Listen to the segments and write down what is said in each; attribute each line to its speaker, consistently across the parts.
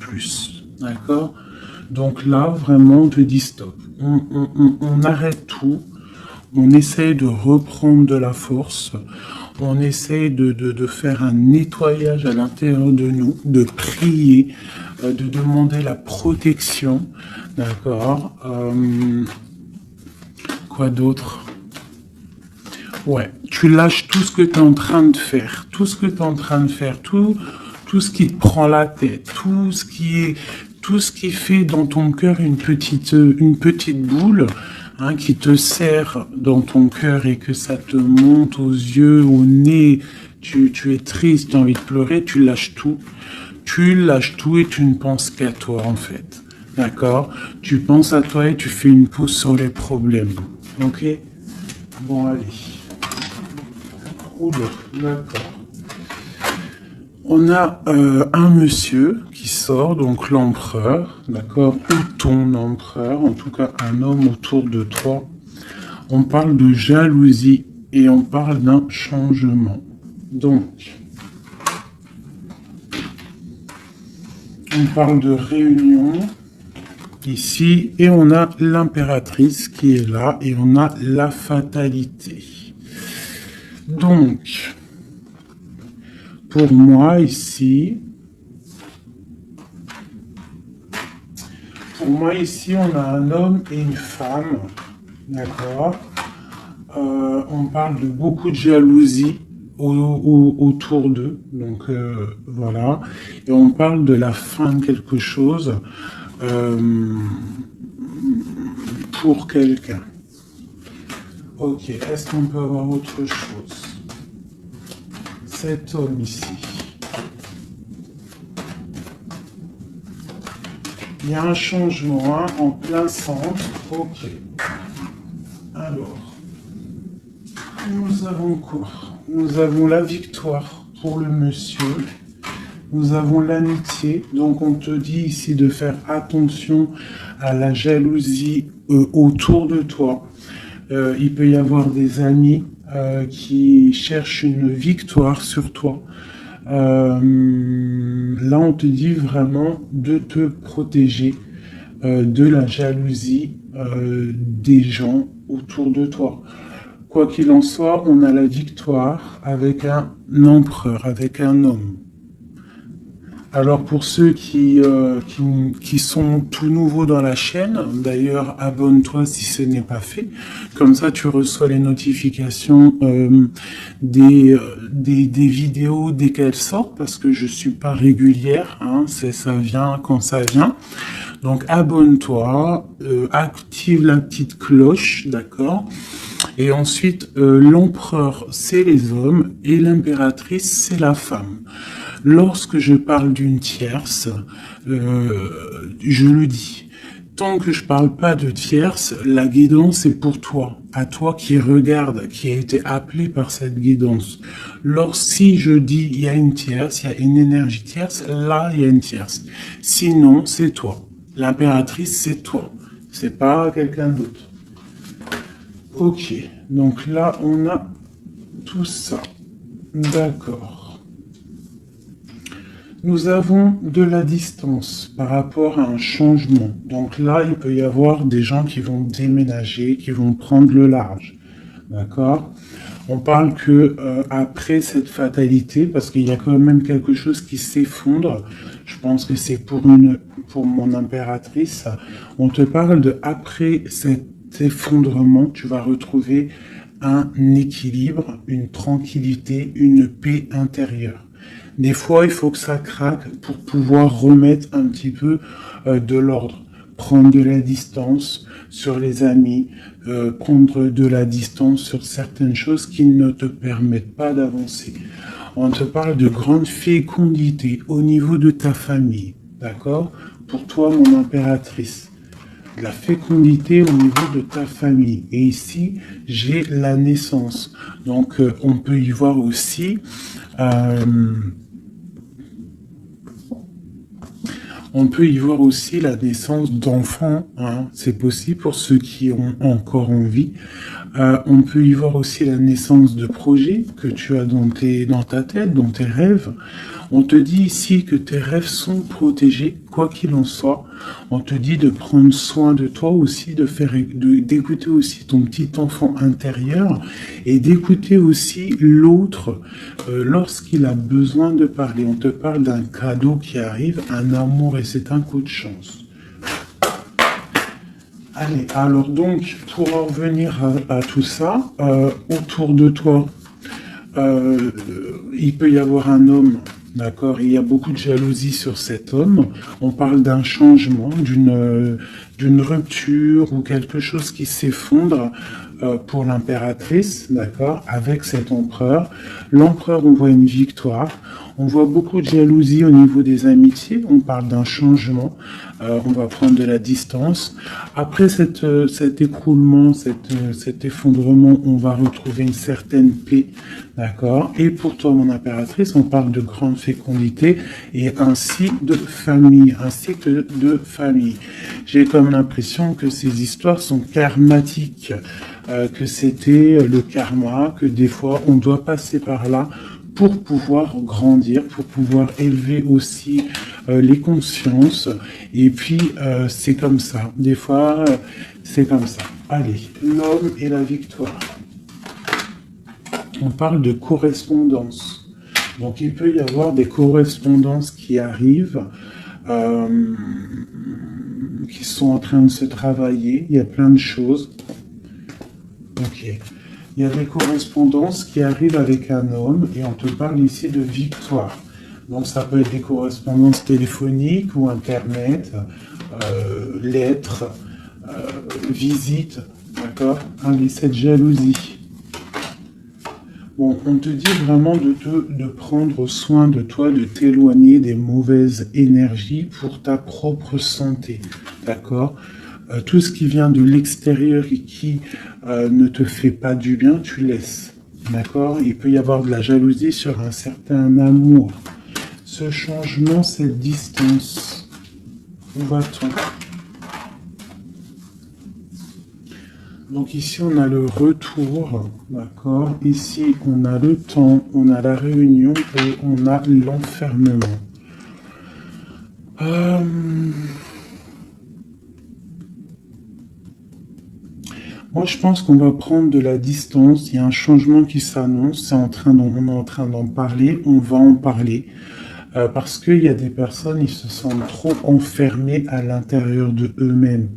Speaker 1: plus. D'accord? Donc là, vraiment, on te dit stop. On arrête tout. On essaye de reprendre de la force. On essaye de faire un nettoyage à l'intérieur de nous, de prier, de demander la protection. D'accord? Quoi d'autre? Ouais, tu lâches tout ce que tu es en train de faire, tout ce qui te prend la tête, tout ce qui fait dans ton cœur une petite boule, hein, qui te serre dans ton cœur et que ça te monte aux yeux, au nez, tu es triste, tu as envie de pleurer, tu lâches tout et tu ne penses qu'à toi en fait. D'accord? Tu penses à toi et tu fais une pause sur les problèmes. Ok? Bon, allez. Oula, d'accord. On a un monsieur qui sort, donc l'empereur, d'accord, ou ton empereur, en tout cas un homme autour de toi. On parle de jalousie et on parle d'un changement. Donc, on parle de réunion ici et on a l'impératrice qui est là et on a la fatalité. Donc, pour moi ici, on a un homme et une femme, d'accord. On parle de beaucoup de jalousie autour d'eux, donc voilà. Et on parle de la fin de quelque chose pour quelqu'un. Ok, est-ce qu'on peut avoir autre chose? Cet homme ici. Il y a un changement, hein, en plein centre. Ok. Alors, nous avons quoi? Nous avons la victoire pour le monsieur. Nous avons l'amitié. Donc, on te dit ici de faire attention à la jalousie autour de toi. Il peut y avoir des amis qui cherchent une victoire sur toi. Là, on te dit vraiment de te protéger de la jalousie des gens autour de toi. Quoi qu'il en soit, on a la victoire avec un empereur, avec un homme. Alors pour ceux qui sont tout nouveaux dans la chaîne, d'ailleurs abonne-toi si ce n'est pas fait, comme ça tu reçois les notifications des vidéos dès qu'elles sortent, parce que je suis pas régulière, hein, ça vient quand ça vient. Donc abonne-toi, active la petite cloche, d'accord? Et ensuite l'empereur c'est les hommes et l'impératrice c'est la femme. Lorsque je parle d'une tierce, je le dis. Tant que je parle pas de tierce, la guidance est pour toi, à toi qui regarde, qui a été appelé par cette guidance. Si je dis il y a une tierce, il y a une énergie tierce, là il y a une tierce. Sinon, c'est toi. L'impératrice, c'est toi. C'est pas quelqu'un d'autre. Ok, donc là on a tout ça. D'accord. Nous avons de la distance par rapport à un changement. Donc là, il peut y avoir des gens qui vont déménager, qui vont prendre le large. D'accord? On parle que après cette fatalité, parce qu'il y a quand même quelque chose qui s'effondre, je pense que c'est pour mon impératrice, on te parle de après cet effondrement, tu vas retrouver un équilibre, une tranquillité, une paix intérieure. Des fois, il faut que ça craque pour pouvoir remettre un petit peu de l'ordre. Prendre de la distance sur les amis, prendre de la distance sur certaines choses qui ne te permettent pas d'avancer. On te parle de grande fécondité au niveau de ta famille, d'accord? Pour toi, mon impératrice. De la fécondité au niveau de ta famille. Et ici, j'ai la naissance. Donc, on peut y voir aussi... on peut y voir aussi la naissance d'enfants, hein. C'est possible pour ceux qui ont encore envie. On peut y voir aussi la naissance de projets que tu as dans ta tête, dans tes rêves. On te dit ici que tes rêves sont protégés, quoi qu'il en soit. On te dit de prendre soin de toi aussi, d'écouter aussi ton petit enfant intérieur et d'écouter aussi l'autre lorsqu'il a besoin de parler. On te parle d'un cadeau qui arrive, un amour, et c'est un coup de chance. Allez, alors donc, pour en revenir à tout ça, autour de toi, il peut y avoir un homme, d'accord, il y a beaucoup de jalousie sur cet homme. On parle d'un changement, d'une rupture ou quelque chose qui s'effondre pour l'impératrice, d'accord, avec cet empereur. L'empereur, on voit une victoire. On voit beaucoup de jalousie au niveau des amitiés. On parle d'un changement. On va prendre de la distance. Après cet écroulement, cet effondrement, on va retrouver une certaine paix. D'accord. Et pour toi, mon impératrice, on parle de grande fécondité et ainsi de famille, un cycle de famille. J'ai comme l'impression que ces histoires sont karmatiques, que c'était le karma, que des fois on doit passer par là pour pouvoir grandir, pour pouvoir élever aussi les consciences. Et puis, c'est comme ça. Des fois, c'est comme ça. Allez, l'homme et la victoire. On parle de correspondance. Donc, il peut y avoir des correspondances qui arrivent, qui sont en train de se travailler. Il y a plein de choses. Ok. Il y a des correspondances qui arrivent avec un homme et on te parle ici de victoire. Donc ça peut être des correspondances téléphoniques ou internet, lettres, visites, d'accord? Allez, cette jalousie. Bon, on te dit vraiment de prendre soin de toi, de t'éloigner des mauvaises énergies pour ta propre santé, d'accord? Tout ce qui vient de l'extérieur et qui ne te fait pas du bien, tu laisses. D'accord? Il peut y avoir de la jalousie sur un certain amour. Ce changement, cette distance, où va-t-on? Donc ici, on a le retour, d'accord? Ici, on a le temps, on a la réunion et on a l'enfermement. Moi, je pense qu'on va prendre de la distance. Il y a un changement qui s'annonce. On est en train d'en parler. On va en parler. Parce qu'il y a des personnes, ils se sentent trop enfermés à l'intérieur de eux-mêmes.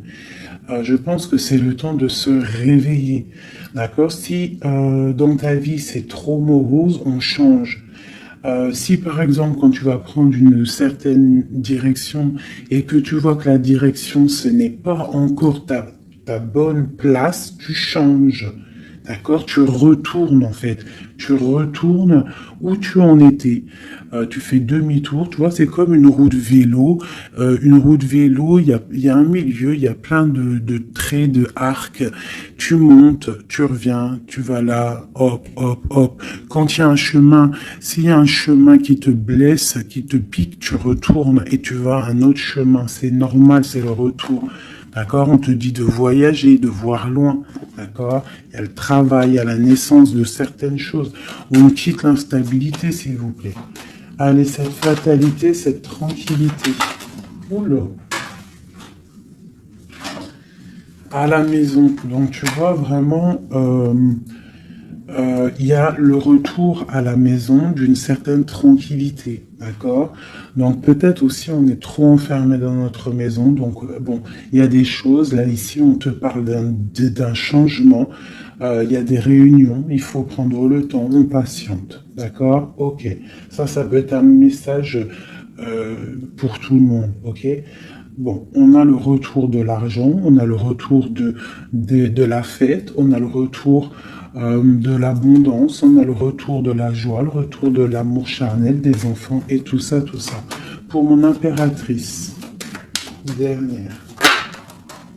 Speaker 1: Je pense que c'est le temps de se réveiller. D'accord? Si dans ta vie, c'est trop morose, on change. Si par exemple, quand tu vas prendre une certaine direction et que tu vois que la direction, ce n'est pas encore ta bonne place, tu changes. D'accord? Tu retournes en fait. Tu retournes où tu en étais. Tu fais demi-tour. Tu vois, c'est comme une roue de vélo. Une roue de vélo, il y a un milieu, il y a plein de traits, de arcs. Tu montes, tu reviens, tu vas là, hop, hop, hop. Quand il y a un chemin, s'il y a un chemin qui te blesse, qui te pique, tu retournes et tu vas à un autre chemin. C'est normal, c'est le retour. D'accord? On te dit de voyager, de voir loin. D'accord? Il y a le travail, il y a la naissance de certaines choses. On quitte l'instabilité, s'il vous plaît. Allez, cette fatalité, cette tranquillité. Oula. À la maison. Donc, tu vois vraiment, il y a le retour à la maison d'une certaine tranquillité. D'accord? Donc peut-être aussi on est trop enfermé dans notre maison. Donc bon, il y a des choses. Là ici on te parle d'un changement. Il y a des réunions. Il faut prendre le temps. On patiente. D'accord? Ok. Ça peut être un message pour tout le monde. Ok? Bon, on a le retour de l'argent, on a le retour de la fête, on a le retour de l'abondance, on a le retour de la joie, le retour de l'amour charnel des enfants et tout ça, tout ça. Pour mon impératrice, dernière.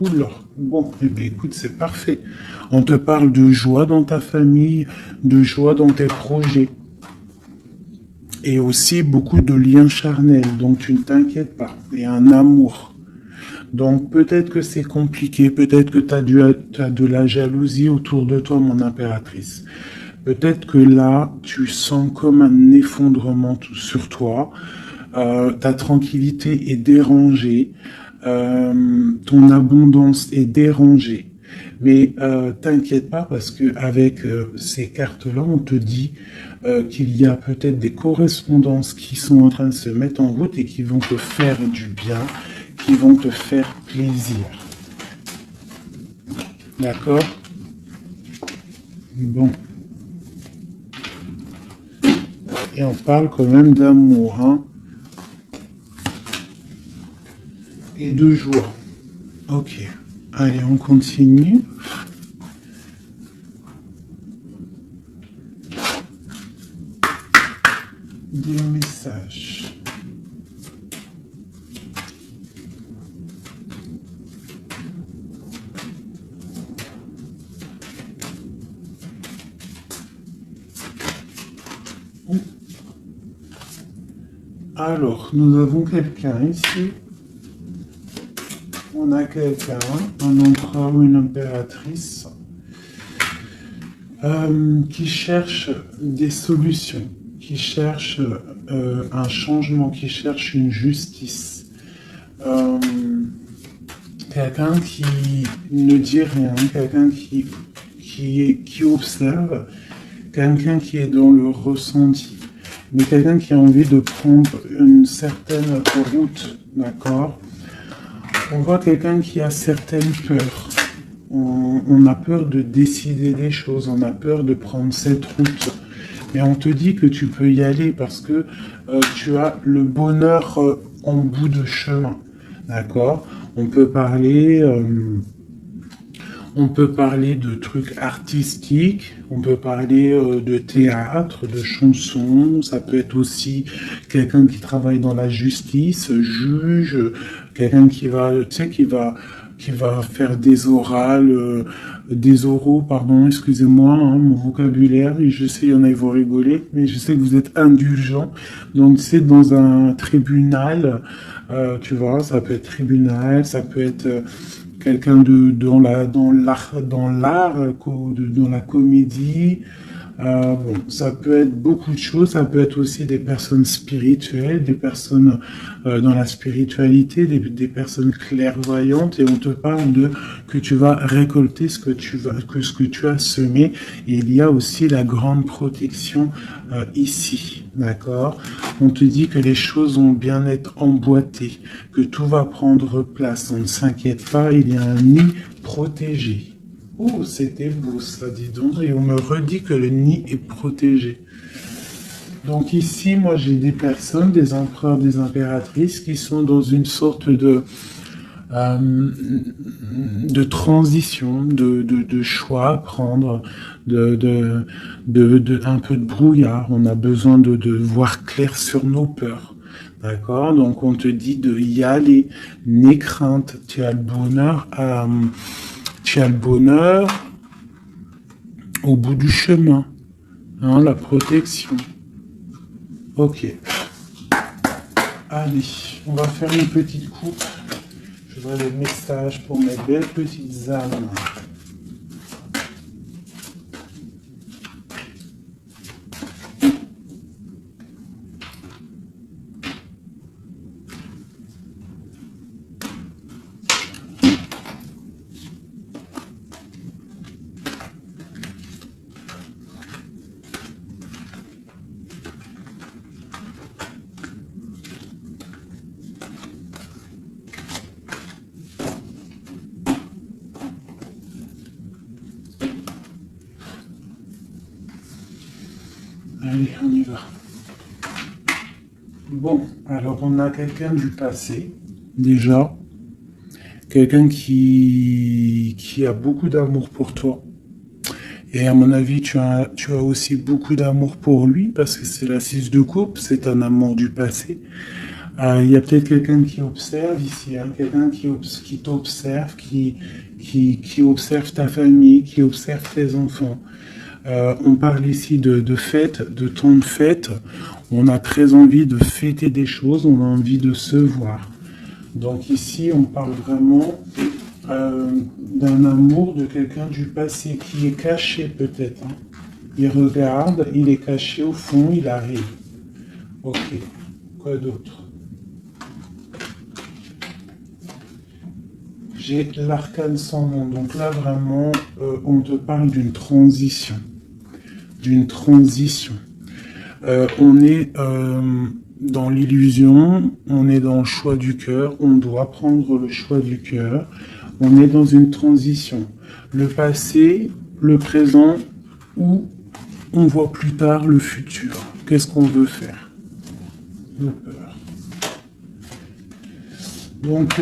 Speaker 1: Oula, bon, eh bien, écoute, c'est parfait. On te parle de joie dans ta famille, de joie dans tes projets. Et aussi beaucoup de liens charnels, donc tu ne t'inquiètes pas. Et un amour. Donc peut-être que c'est compliqué, peut-être que tu as de la jalousie autour de toi, mon impératrice. Peut-être que là, tu sens comme un effondrement sur toi. Ta tranquillité est dérangée. Ton abondance est dérangée. Mais t'inquiète pas parce que avec ces cartes-là, on te dit qu'il y a peut-être des correspondances qui sont en train de se mettre en route et qui vont te faire du bien, qui vont te faire plaisir. D'accord? Bon. Et on parle quand même d'amour, hein? Et de joie. Ok. Allez, on continue. Des messages. Alors, nous avons quelqu'un ici. On a quelqu'un, un empereur ou une impératrice, qui cherche des solutions, qui cherche un changement, qui cherche une justice. Quelqu'un qui ne dit rien, quelqu'un qui observe, quelqu'un qui est dans le ressenti, mais quelqu'un qui a envie de prendre une certaine route, d'accord? On voit quelqu'un qui a certaines peurs. On a peur de décider des choses, on a peur de prendre cette route. Mais on te dit que tu peux y aller parce que tu as le bonheur en bout de chemin. D'accord? On peut parler de trucs artistiques, on peut parler de théâtre, de chansons, ça peut être aussi quelqu'un qui travaille dans la justice, juge, quelqu'un qui va, tu sais, qui va faire des orales, des oraux, pardon, excusez-moi, hein, mon vocabulaire, et je sais, il y en a, ils vont rigoler, mais je sais que vous êtes indulgents, donc c'est dans un tribunal, tu vois, ça peut être tribunal, ça peut être quelqu'un dans l'art, dans la comédie. Bon, ça peut être beaucoup de choses, ça peut être aussi des personnes spirituelles, des personnes dans la spiritualité, des personnes clairvoyantes, et on te parle de que tu vas récolter ce que tu as semé, et il y a aussi la grande protection ici, d'accord? On te dit que les choses vont bien être emboîtées, que tout va prendre place, on ne s'inquiète pas, il y a un nid protégé. Oh, c'était beau ça, dis donc. Et on me redit que le nid est protégé. Donc ici, moi, j'ai des personnes, des empereurs, des impératrices qui sont dans une sorte de transition, de choix à prendre, un peu de brouillard. On a besoin de voir clair sur nos peurs. D'accord? Donc on te dit de y aller. N'aie crainte. Tu as le bonheur à... Tu as le bonheur au bout du chemin, hein, la protection. Ok. Allez, on va faire une petite coupe. Je vois les messages pour mes belles petites âmes. Allez, on y va. Bon, alors on a quelqu'un du passé, déjà. Quelqu'un qui a beaucoup d'amour pour toi. Et à mon avis, tu as aussi beaucoup d'amour pour lui, parce que c'est la 6 de coupe, c'est un amour du passé. Il y a peut-être quelqu'un qui observe ici, hein, quelqu'un qui t'observe, qui observe ta famille, qui observe tes enfants. On parle ici de fête, de temps de fête. On a très envie de fêter des choses, on a envie de se voir. Donc ici, on parle vraiment d'un amour de quelqu'un du passé qui est caché peut-être. Hein. Il regarde, il est caché au fond, il arrive. Ok. Quoi d'autre? J'ai l'arcane sans nom. Donc là, vraiment, on te parle d'une transition. D'une transition. On est dans l'illusion, on est dans le choix du cœur, on doit prendre le choix du cœur. On est dans une transition. Le passé, le présent, ou on voit plus tard le futur. Qu'est-ce qu'on veut faire? Nos peurs. Donc,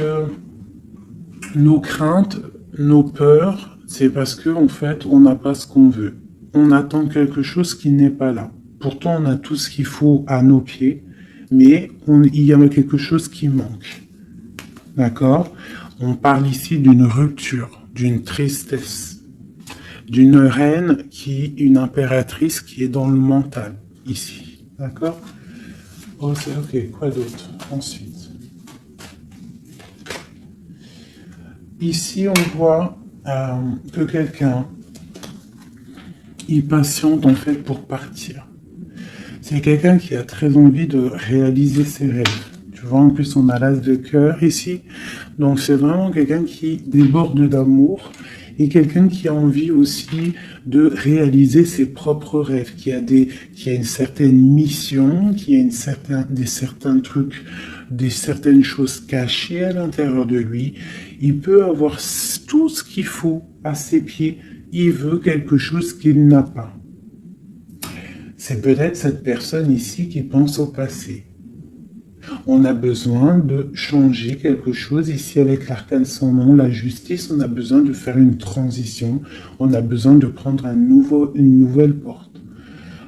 Speaker 1: nos craintes, nos peurs, c'est parce que en fait, on n'a pas ce qu'on veut. On attend quelque chose qui n'est pas là. Pourtant, on a tout ce qu'il faut à nos pieds, mais il y a quelque chose qui manque. D'accord? On parle ici d'une rupture, d'une tristesse, d'une reine une impératrice qui est dans le mental, ici. D'accord? Ok, quoi d'autre? Ensuite. Ici, on voit que quelqu'un, il patiente en fait pour partir. C'est quelqu'un qui a très envie de réaliser ses rêves. Tu vois, en plus, on a l'as de cœur ici. Donc, c'est vraiment quelqu'un qui déborde d'amour et quelqu'un qui a envie aussi de réaliser ses propres rêves, qui a une certaine mission, qui a certains trucs, certaines choses cachées à l'intérieur de lui. Il peut avoir tout ce qu'il faut à ses pieds. Il veut quelque chose qu'il n'a pas. C'est peut-être cette personne ici qui pense au passé. On a besoin de changer quelque chose ici avec l'arcane sans nom, la justice. On a besoin de faire une transition. On a besoin de prendre une nouvelle porte.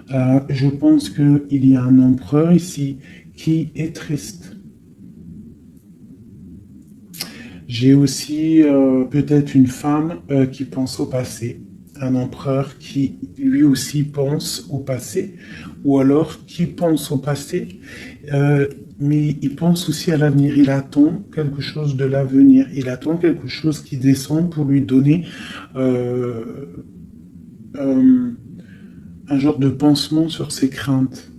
Speaker 1: Je pense qu'il y a un empereur ici qui est triste. J'ai aussi peut-être une femme qui pense au passé. Un empereur qui lui aussi pense au passé, ou alors qui pense au passé, mais il pense aussi à l'avenir. Il attend quelque chose de l'avenir. Il attend quelque chose qui descend pour lui donner un genre de pansement sur ses craintes.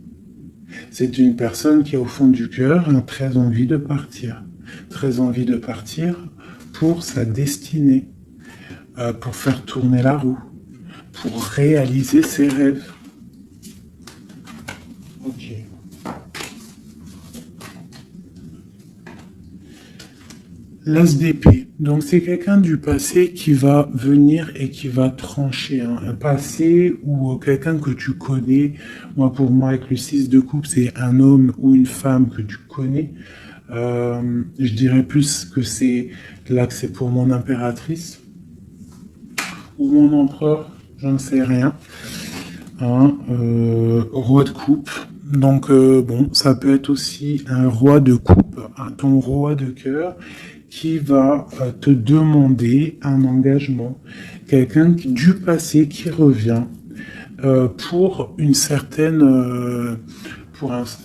Speaker 1: C'est une personne qui, au fond du cœur, a très envie de partir. Très envie de partir pour sa destinée, pour faire tourner la roue, pour réaliser ses rêves. Ok. L'as d'épée. Donc c'est quelqu'un du passé qui va venir et qui va trancher. Un passé ou quelqu'un que tu connais. Pour moi, avec le 6 de coupe, c'est un homme ou une femme que tu connais. Je dirais plus que c'est là que c'est pour mon impératrice ou mon empereur, je ne sais rien. Roi de coupe. Donc bon, ça peut être aussi un roi de coupe, ton roi de cœur, qui va te demander un engagement. Quelqu'un du passé qui revient pour une certaine...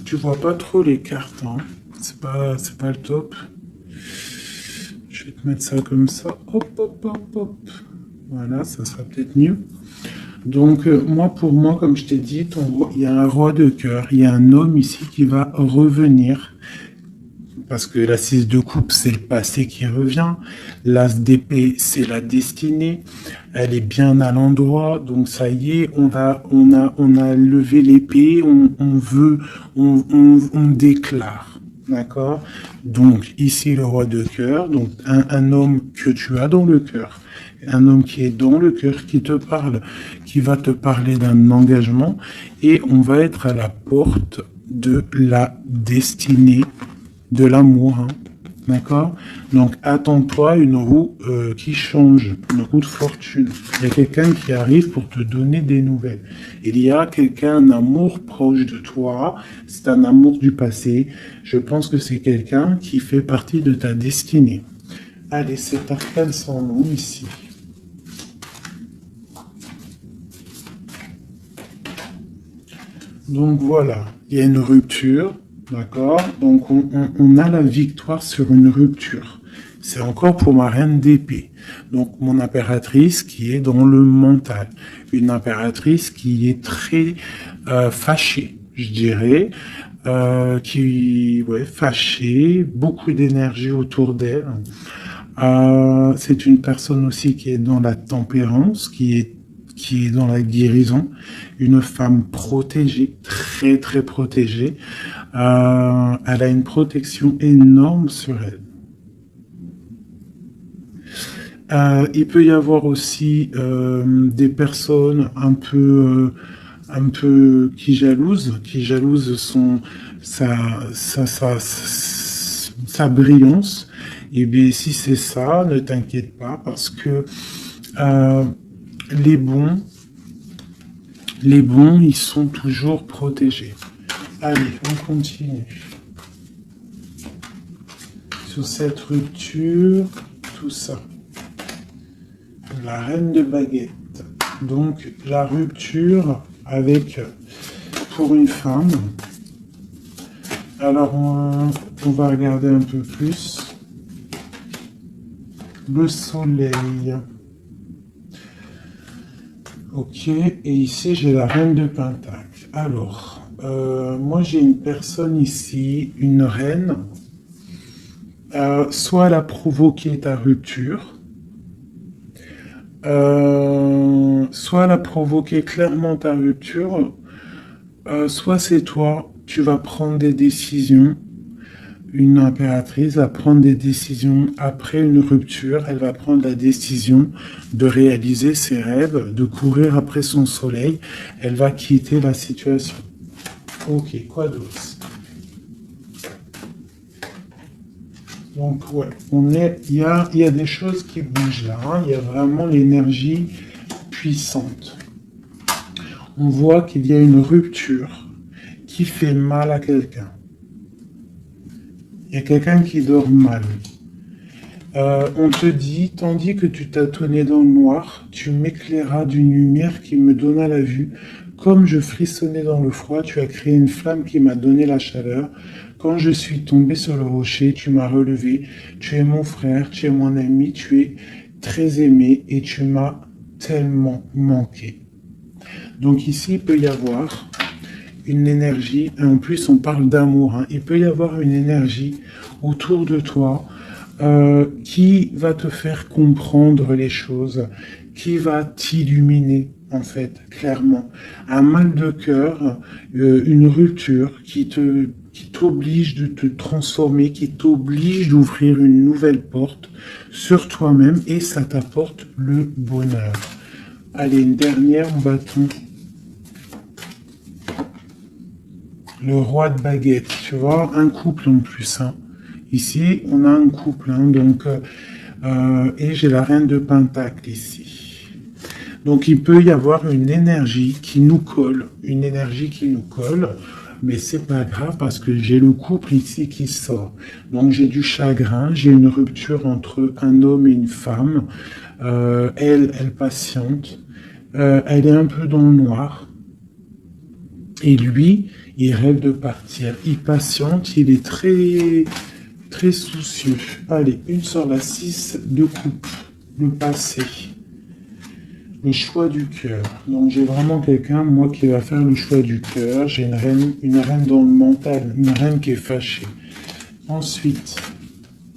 Speaker 1: tu vois pas trop les cartes, hein. C'est pas le top. Je vais te mettre ça comme ça. Hop, hop, hop, hop. Voilà, ça sera peut-être mieux. Donc, pour moi, comme je t'ai dit, il y a un roi de cœur, il y a un homme ici qui va revenir. Parce que la 6 de coupe, c'est le passé qui revient. L'as d'épée, c'est la destinée. Elle est bien à l'endroit. Donc, ça y est, on a levé l'épée, on déclare. D'accord? Donc, ici, le roi de cœur. Donc, un homme que tu as dans le cœur. Un homme qui est dans le cœur, qui te parle, qui va te parler d'un engagement. Et on va être à la porte de la destinée, de l'amour, hein. D'accord? Donc, attends-toi une roue qui change, une roue de fortune. Il y a quelqu'un qui arrive pour te donner des nouvelles. Il y a un amour proche de toi. C'est un amour du passé. Je pense que c'est quelqu'un qui fait partie de ta destinée. Allez, cet arcane sans nom ici. Donc voilà, il y a une rupture. D'accord? Donc, on a la victoire sur une rupture. C'est encore pour ma reine d'épée. Donc, mon impératrice qui est dans le mental. Une impératrice qui est très fâchée, je dirais. Fâchée, beaucoup d'énergie autour d'elle. C'est une personne aussi qui est dans la tempérance, qui est dans la guérison. Une femme protégée, très très protégée. Elle a une protection énorme sur elle. Il peut y avoir aussi des personnes un peu qui jalousent sa brillance. Et bien si c'est ça, ne t'inquiète pas parce que les bons, ils sont toujours protégés. Allez, on continue. Sur cette rupture, tout ça. La reine de baguette. Donc, la rupture avec, pour une femme. Alors, on va regarder un peu plus. Le soleil. Ok, et ici, j'ai la reine de pentacle. Alors, moi, j'ai une personne ici, une reine. Soit elle a provoqué ta rupture, soit elle a provoqué clairement ta rupture, soit c'est toi, tu vas prendre des décisions. Une impératrice va prendre des décisions après une rupture, elle va prendre la décision de réaliser ses rêves, de courir après son soleil, elle va quitter la situation. Ok, quoi d'autre? Donc ouais, il y a des choses qui bougent là, hein. Il y a vraiment l'énergie puissante. On voit qu'il y a une rupture qui fait mal à quelqu'un. Il y a quelqu'un qui dort mal. On te dit, tandis que tu tâtonnais dans le noir, tu m'éclairas d'une lumière qui me donna la vue. Comme je frissonnais dans le froid, tu as créé une flamme qui m'a donné la chaleur. Quand je suis tombé sur le rocher, tu m'as relevé. Tu es mon frère, tu es mon ami, tu es très aimé et tu m'as tellement manqué. Donc ici, il peut y avoir une énergie, et en plus on parle d'amour, hein. Il peut y avoir une énergie autour de toi qui va te faire comprendre les choses, qui va t'illuminer en fait, clairement. Un mal de cœur, une rupture qui t'oblige de te transformer, qui t'oblige d'ouvrir une nouvelle porte sur toi-même et ça t'apporte le bonheur. Allez, une dernière en bâton. Le roi de baguette, tu vois, un couple en plus. Hein. Ici, on a un couple, hein, donc, et j'ai la reine de pentacle ici. Donc, il peut y avoir une énergie qui nous colle, mais c'est pas grave parce que j'ai le couple ici qui sort. Donc, j'ai du chagrin, j'ai une rupture entre un homme et une femme. Elle patiente, elle est un peu dans le noir. Et lui, il rêve de partir. Il patiente, il est très, très soucieux. Allez, une sur la 6 de coupe. Le passé. Le choix du cœur. Donc j'ai vraiment quelqu'un, moi, qui va faire le choix du cœur. J'ai une reine dans le mental, une reine qui est fâchée. Ensuite,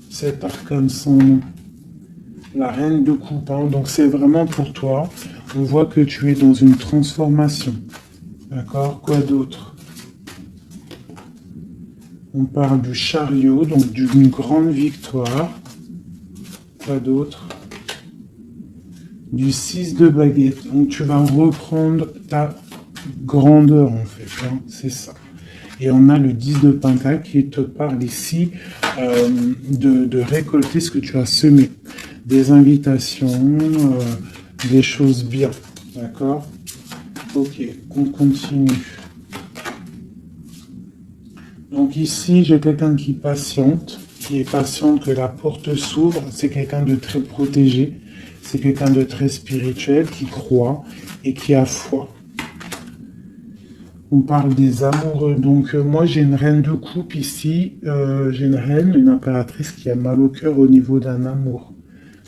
Speaker 1: cet arcane sans nom. La reine de coupe. Hein. Donc c'est vraiment pour toi. On voit que tu es dans une transformation. D'accord? Quoi d'autre? On parle du chariot, donc d'une grande victoire. Quoi d'autre? Du 6 de baguette. Donc tu vas reprendre ta grandeur en fait. Hein, c'est ça. Et on a le 10 de pentacle qui te parle ici de récolter ce que tu as semé. Des invitations, des choses bien. D'accord? Ok, on continue. Donc ici, j'ai quelqu'un qui est patient que la porte s'ouvre. C'est quelqu'un de très protégé. C'est quelqu'un de très spirituel qui croit et qui a foi. On parle des amoureux. Donc, moi, j'ai une reine de coupe ici. J'ai une reine, une impératrice qui a mal au cœur au niveau d'un amour.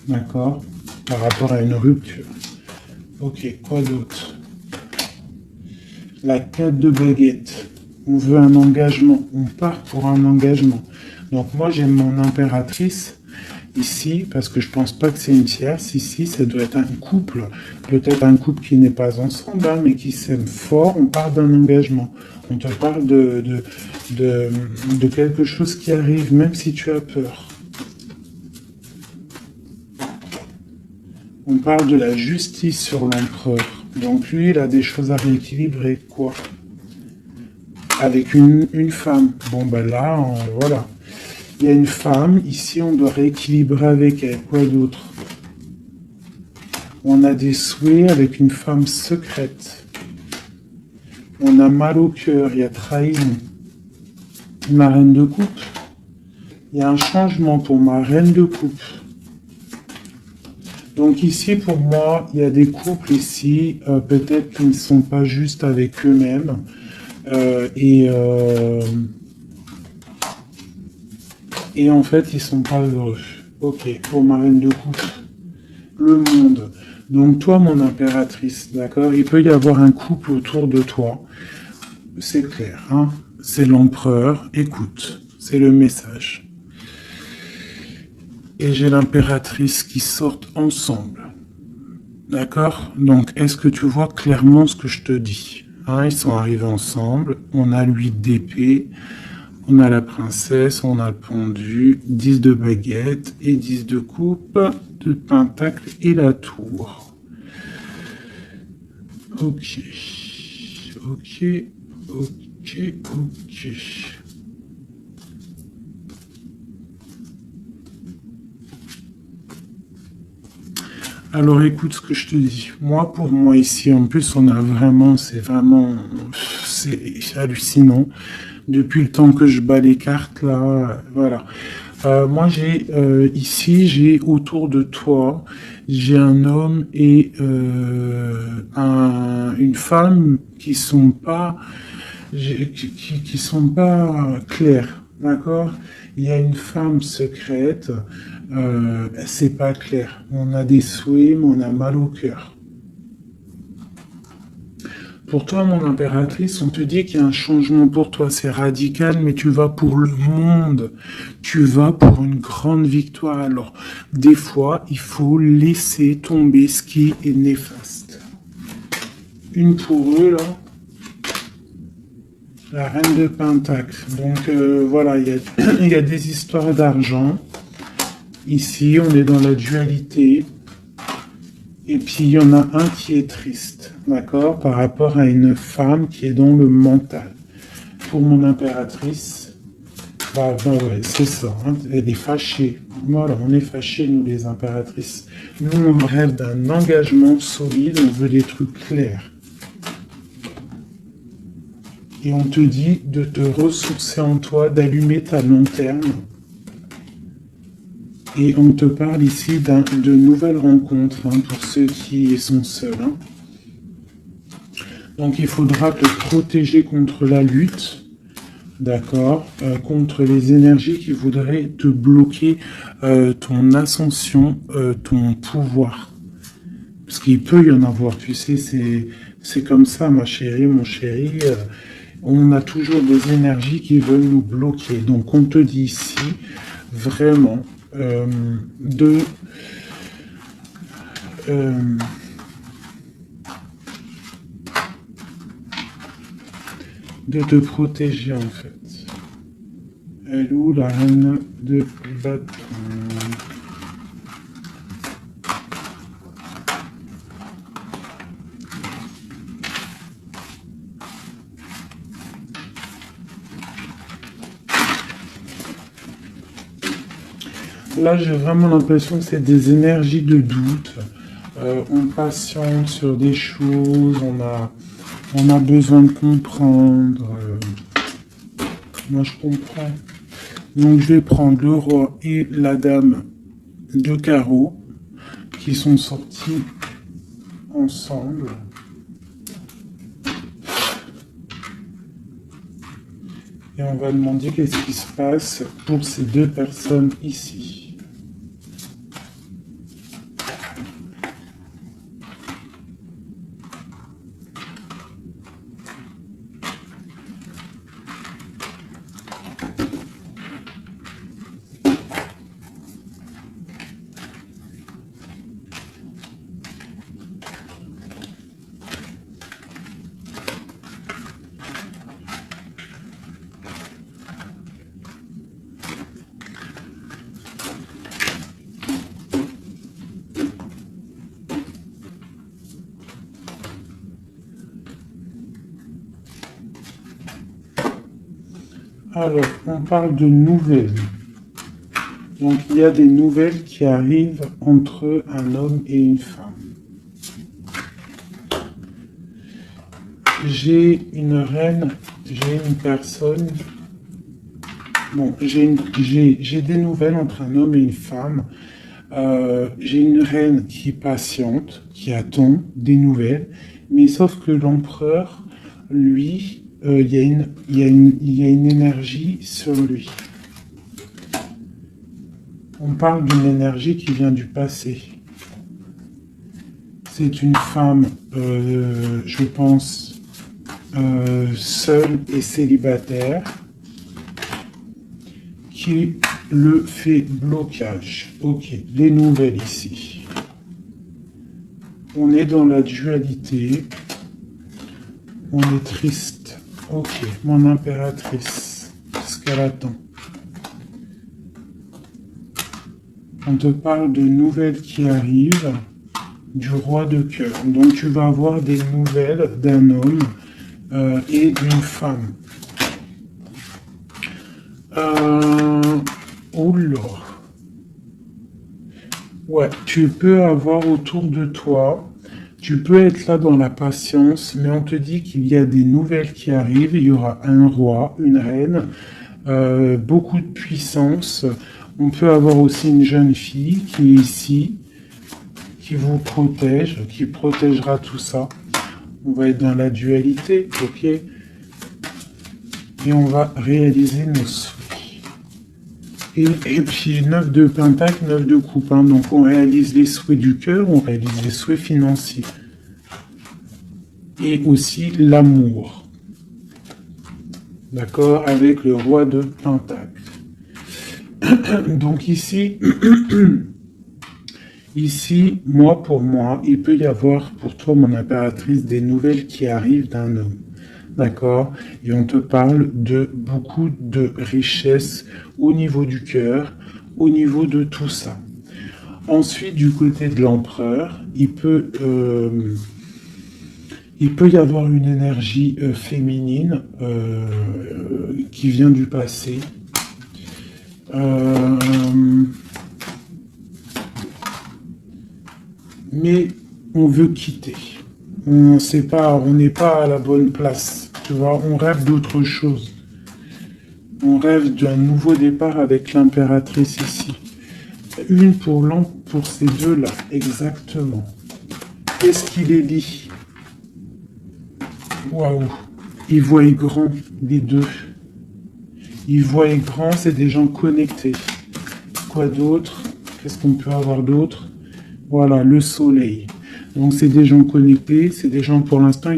Speaker 1: D'accord? Par rapport à une rupture. Ok, quoi d'autre? La 4 de baguette. On veut un engagement. On part pour un engagement. Donc, moi, j'ai mon impératrice ici, parce que je pense pas que c'est une tierce. Ici, ça doit être un couple. Peut-être un couple qui n'est pas ensemble, hein, mais qui s'aime fort. On parle d'un engagement. On te parle de quelque chose qui arrive, même si tu as peur. On parle de la justice sur l'empereur. Donc lui, il a des choses à rééquilibrer. Quoi? Avec une femme. Bon, ben là, voilà. Il y a une femme. Ici, on doit rééquilibrer avec elle. Quoi d'autre? On a des souhaits avec une femme secrète. On a mal au cœur. Il y a trahison. Ma reine de coupe. Il y a un changement pour ma reine de coupe. Donc ici, pour moi, il y a des couples ici, peut-être qui ne sont pas justes avec eux-mêmes. Et en fait, ils sont pas heureux. Ok, pour ma reine de coupe. Le monde. Donc toi, mon impératrice, d'accord? Il peut y avoir un couple autour de toi. C'est clair, hein? C'est l'empereur. Écoute, c'est le message. Et j'ai l'impératrice qui sortent ensemble. D'accord? Donc, est-ce que tu vois clairement ce que je te dis? Hein, ils sont arrivés ensemble. On a l'huile d'épée. On a la princesse. On a le pendu. 10 de baguette. Et 10 de coupe. De pentacle et la tour. Ok. Ok. Ok. Ok. Alors écoute ce que je te dis. Moi, pour moi ici, en plus, on a vraiment, c'est hallucinant. Depuis le temps que je bats les cartes là, voilà. Moi, j'ai autour de toi, j'ai un homme et une femme qui sont pas, qui sont pas clairs, d'accord? Il y a une femme secrète, c'est pas clair. On a des souhaits, mais on a mal au cœur. Pour toi, mon impératrice, on te dit qu'il y a un changement pour toi, c'est radical, mais tu vas pour le monde. Tu vas pour une grande victoire. Alors, des fois, il faut laisser tomber ce qui est néfaste. Une pour eux, là. La reine de Pentacle. Donc, voilà, il y a des histoires d'argent. Ici, on est dans la dualité. Et puis, il y en a un qui est triste, d'accord, par rapport à une femme qui est dans le mental. Pour mon impératrice, ouais, c'est ça, hein, elle est fâchée. Voilà, on est fâchés, nous, les impératrices. Nous, on rêve d'un engagement solide, on veut des trucs clairs. Et on te dit de te ressourcer en toi, d'allumer ta lanterne. Et on te parle ici de nouvelles rencontres, hein, pour ceux qui sont seuls. Hein. Donc il faudra te protéger contre la lutte, d'accord, contre les énergies qui voudraient te bloquer ton ascension, ton pouvoir. Parce qu'il peut y en avoir, tu sais, c'est comme ça, ma chérie, mon chéri. On a toujours des énergies qui veulent nous bloquer. Donc on te dit ici, vraiment, de te protéger en fait. Elle est où la reine de bâton? Là, j'ai vraiment l'impression que c'est des énergies de doute. On patiente sur des choses, on a besoin de comprendre. Moi, je comprends. Donc, je vais prendre le roi et la dame de carreau qui sont sortis ensemble. Et on va demander qu'est-ce qui se passe pour ces deux personnes ici. Alors, on parle de nouvelles. Donc, il y a des nouvelles qui arrivent entre un homme et une femme. J'ai une reine, j'ai une personne. Bon, j'ai des nouvelles entre un homme et une femme. J'ai une reine qui patiente, qui attend des nouvelles, mais sauf que l'empereur, lui, il y a une énergie sur lui. On parle d'une énergie qui vient du passé. C'est une femme, je pense, seule et célibataire, qui le fait blocage. Ok, les nouvelles ici. On est dans la dualité. On est triste. Ok, mon impératrice. Ce qu'elle attend. On te parle de nouvelles qui arrivent du roi de cœur. Donc tu vas avoir des nouvelles d'un homme et d'une femme. Oula. Ouais, tu peux avoir autour de toi, tu peux être là dans la patience, mais on te dit qu'il y a des nouvelles qui arrivent. Il y aura un roi, une reine, beaucoup de puissance. On peut avoir aussi une jeune fille qui est ici, qui vous protège, qui protégera tout ça. On va être dans la dualité, ok? Et on va réaliser nos souhaits. Et puis 9 de pentacle, 9 de coupe. Hein. Donc on réalise les souhaits du cœur, on réalise les souhaits financiers. Et aussi l'amour. D'accord? Avec le roi de pentacle. Donc ici, ici, pour moi, il peut y avoir pour toi, mon impératrice, des nouvelles qui arrivent d'un homme. D'accord? Et on te parle de beaucoup de richesses au niveau du cœur, au niveau de tout ça. Ensuite, du côté de l'empereur, il peut y avoir une énergie féminine qui vient du passé. Mais on veut quitter. On sait pas, on n'est pas à la bonne place. Tu vois, on rêve d'autre chose. On rêve d'un nouveau départ avec l'impératrice ici. Une pour ces deux-là, exactement. Qu'est-ce qui les lie? Waouh! Ils voient grand, les deux. Ils voient grand, c'est des gens connectés. Quoi d'autre? Qu'est-ce qu'on peut avoir d'autre? Voilà, le soleil. Donc c'est des gens connectés, c'est des gens pour l'instant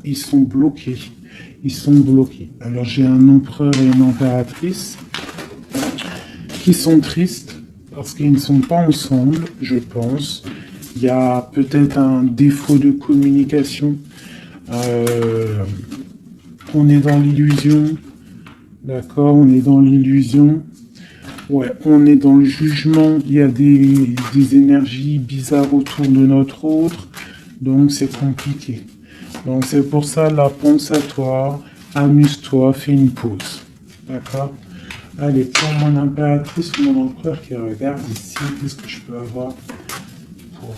Speaker 1: ils sont bloqués. Ils sont bloqués. Alors j'ai un empereur et une impératrice qui sont tristes parce qu'ils ne sont pas ensemble, je pense. Il y a peut-être un défaut de communication. On est dans l'illusion. D'accord, on est dans l'illusion. Ouais, on est dans le jugement. Il y a des énergies bizarres autour de notre autre. Donc c'est compliqué. Donc c'est pour ça, là, pense à toi, amuse-toi, fais une pause. D'accord? Allez, pour mon impératrice, mon empereur qui regarde ici, qu'est-ce que je peux avoir pour...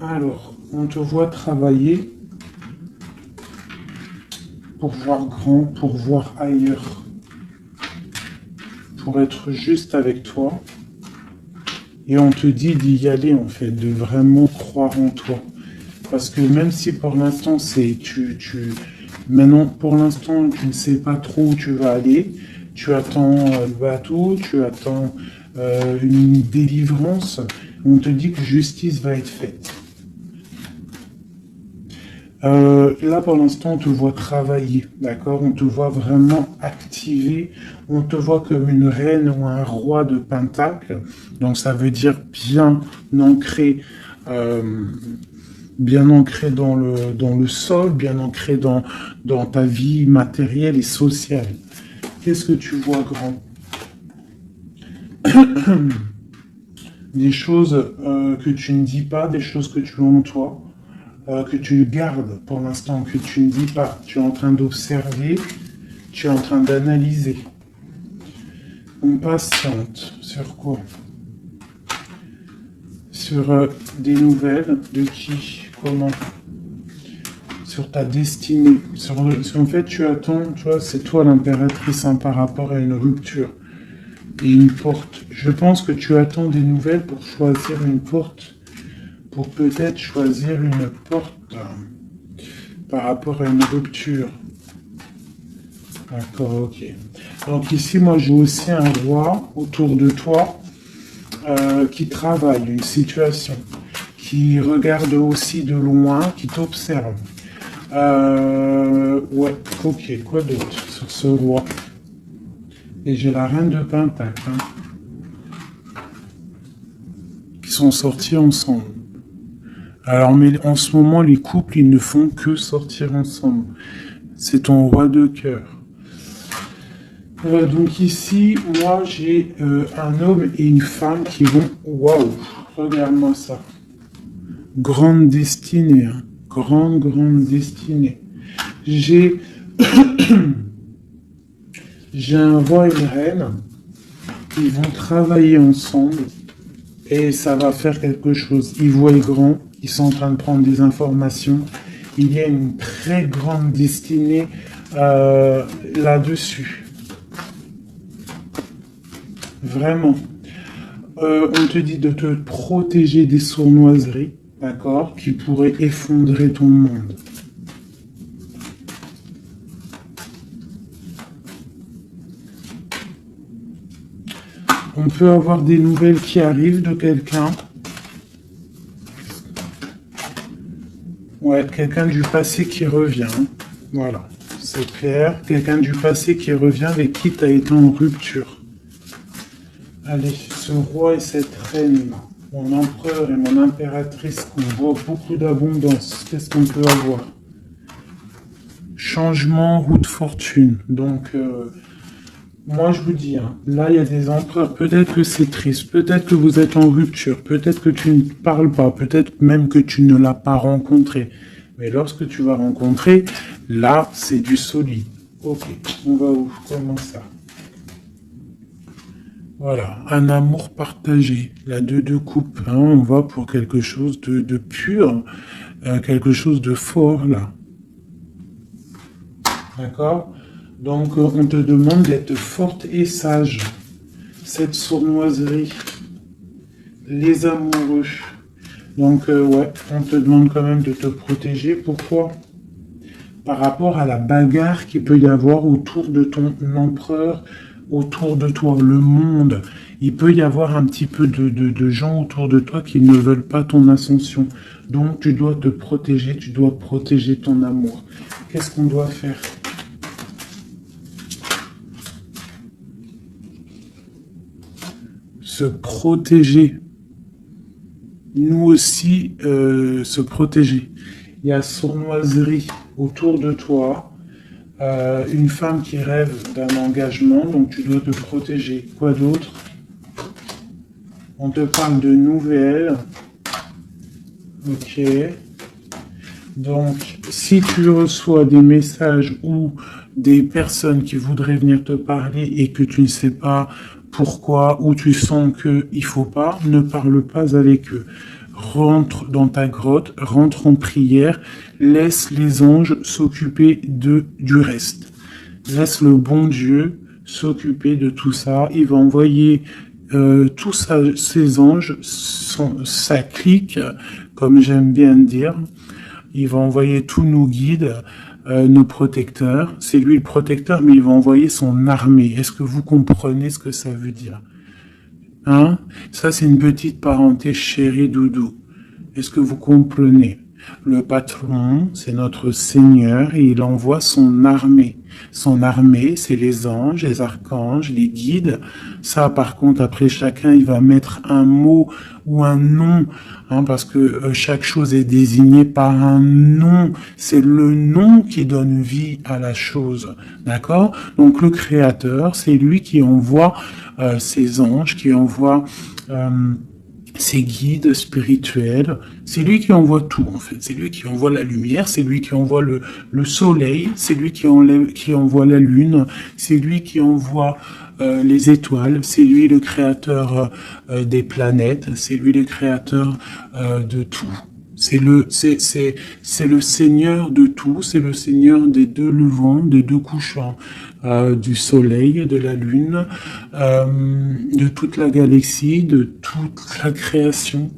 Speaker 1: Alors, on te voit travailler pour voir grand, pour voir ailleurs, pour être juste avec toi. Et on te dit d'y aller, en fait, de vraiment croire en toi. Parce que même si pour l'instant, maintenant, pour l'instant, tu ne sais pas trop où tu vas aller, tu attends le bateau, tu attends une délivrance, on te dit que justice va être faite. Là, pour l'instant, on te voit travailler, d'accord? On te voit vraiment activer, on te voit comme une reine ou un roi de Pentacle. Donc, ça veut dire ancré, euh, bien ancré dans le sol, bien ancré dans ta vie matérielle et sociale. Qu'est-ce que tu vois grand? Des choses que tu ne dis pas, des choses que tu as en toi. Que tu gardes pour l'instant, que tu ne dis pas. Tu es en train d'observer, tu es en train d'analyser. On patiente. Sur quoi? Sur des nouvelles de qui? Comment? Sur ta destinée. En fait, tu attends, tu vois, c'est toi l'impératrice par rapport à une rupture et une porte. Je pense que tu attends des nouvelles pour choisir une porte. Pour peut-être choisir une porte par rapport à une rupture. D'accord, ok. Donc ici, moi, j'ai aussi un roi autour de toi qui travaille une situation, qui regarde aussi de loin, qui t'observe. Ouais, ok, quoi d'autre sur ce roi? Et j'ai la reine de Pentacle, qui sont sortis ensemble. Alors, mais en ce moment, les couples, ils ne font que sortir ensemble. C'est ton roi de cœur. Donc ici, moi, j'ai un homme et une femme qui vont... Waouh, regarde-moi ça. Grande destinée, hein. Grande destinée. J'ai... j'ai un roi et une reine. Ils vont travailler ensemble. Et ça va faire quelque chose. Ils voient grand. Ils sont en train de prendre des informations. Il y a une très grande destinée là-dessus. Vraiment. On te dit de te protéger des sournoiseries, d'accord, qui pourraient effondrer ton monde. On peut avoir des nouvelles qui arrivent de quelqu'un. Ouais, quelqu'un du passé qui revient. Voilà, c'est clair. Quelqu'un du passé qui revient avec qui tu as été en rupture. Allez, ce roi et cette reine, mon empereur et mon impératrice, qu'on voit beaucoup d'abondance. Qu'est-ce qu'on peut avoir? Changement, roue de fortune. Donc, moi je vous dis, hein, là il y a des empereurs, peut-être que c'est triste, peut-être que vous êtes en rupture, peut-être que tu ne parles pas, peut-être même que tu ne l'as pas rencontré. Mais lorsque tu vas rencontrer, là c'est du solide. Ok, on va où? Comment ça? Voilà, un amour partagé, la deux coupes, hein, on va pour quelque chose de pur, quelque chose de fort là. D'accord? Donc, on te demande d'être forte et sage. Cette sournoiserie, les amoureux. Donc, ouais, on te demande quand même de te protéger. Pourquoi? Par rapport à la bagarre qu'il peut y avoir autour de ton empereur, autour de toi, le monde. Il peut y avoir un petit peu de gens autour de toi qui ne veulent pas ton ascension. Donc, tu dois te protéger, tu dois protéger ton amour. Qu'est-ce qu'on doit faire? Se protéger. Nous aussi, se protéger. Il y a sournoiserie autour de toi. Une femme qui rêve d'un engagement, donc tu dois te protéger. Quoi d'autre? On te parle de nouvelles. Ok. Donc, si tu reçois des messages ou des personnes qui voudraient venir te parler et que tu ne sais pas pourquoi, ou tu sens qu'il ne faut pas, ne parle pas avec eux. rentre dans ta grotte, rentre en prière, laisse les anges s'occuper du reste. Laisse le bon Dieu s'occuper de tout ça. Il va envoyer tous ses anges, sa clique, comme j'aime bien dire. Il va envoyer tous nos guides, nos protecteurs. C'est lui le protecteur, mais il va envoyer son armée. Est-ce que vous comprenez ce que ça veut dire? Hein? Ça, c'est une petite parenthèse, chérie Doudou. Est-ce que vous comprenez? Le patron, c'est notre Seigneur et il envoie son armée. Son armée, c'est les anges, les archanges, les guides. Ça, par contre, après, chacun, il va mettre un mot ou un nom, hein, parce que chaque chose est désignée par un nom. C'est le nom qui donne vie à la chose. D'accord? Donc, le Créateur, c'est lui qui envoie ses anges, qui envoie ses guides spirituels, c'est lui qui envoie tout en fait, c'est lui qui envoie la lumière, c'est lui qui envoie le soleil, c'est lui qui envoie la lune, c'est lui qui envoie les étoiles, c'est lui le créateur des planètes, c'est lui le créateur de tout. C'est le Seigneur de tout, c'est le Seigneur des deux levants, des deux couchants, du soleil, de la lune, de toute la galaxie, de toute la création,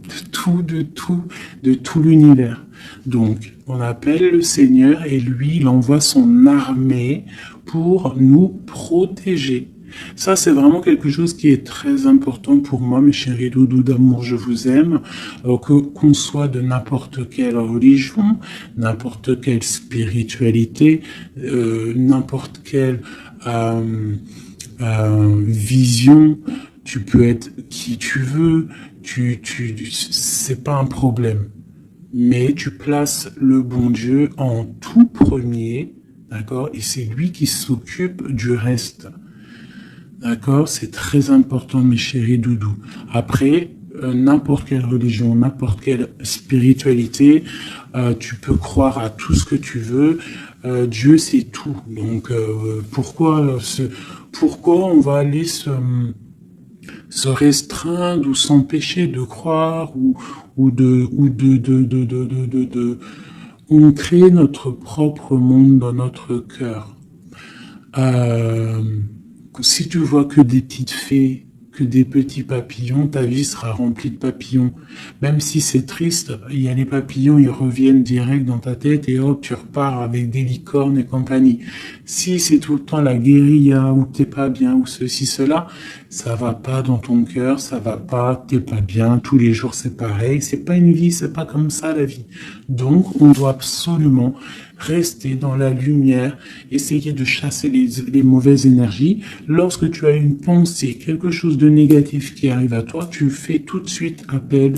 Speaker 1: de tout l'univers. Donc, on appelle le Seigneur et lui, il envoie son armée pour nous protéger. Ça, c'est vraiment quelque chose qui est très important pour moi, mes chéris doudous d'amour, je vous aime, qu'on soit de n'importe quelle religion, n'importe quelle spiritualité, n'importe quelle vision, tu peux être qui tu veux, c'est pas un problème. Mais tu places le bon Dieu en tout premier, d'accord, et c'est lui qui s'occupe du reste. D'accord, c'est très important, mes chéris doudous. Après, n'importe quelle religion, n'importe quelle spiritualité, tu peux croire à tout ce que tu veux. Dieu, c'est tout. Donc, pourquoi on va aller se restreindre ou s'empêcher de croire ou on crée notre propre monde dans notre cœur. Si tu vois que des petites fées, que des petits papillons, ta vie sera remplie de papillons. Même si c'est triste, il y a les papillons, ils reviennent direct dans ta tête et hop, tu repars avec des licornes et compagnie. Si c'est tout le temps la guérilla, ou t'es pas bien, ou ceci, cela, ça va pas dans ton cœur, ça va pas, t'es pas bien, tous les jours c'est pareil, c'est pas une vie, c'est pas comme ça la vie. Donc, on doit absolument rester dans la lumière, essayer de chasser les mauvaises énergies. Lorsque tu as une pensée, quelque chose de négatif qui arrive à toi, tu fais tout de suite appel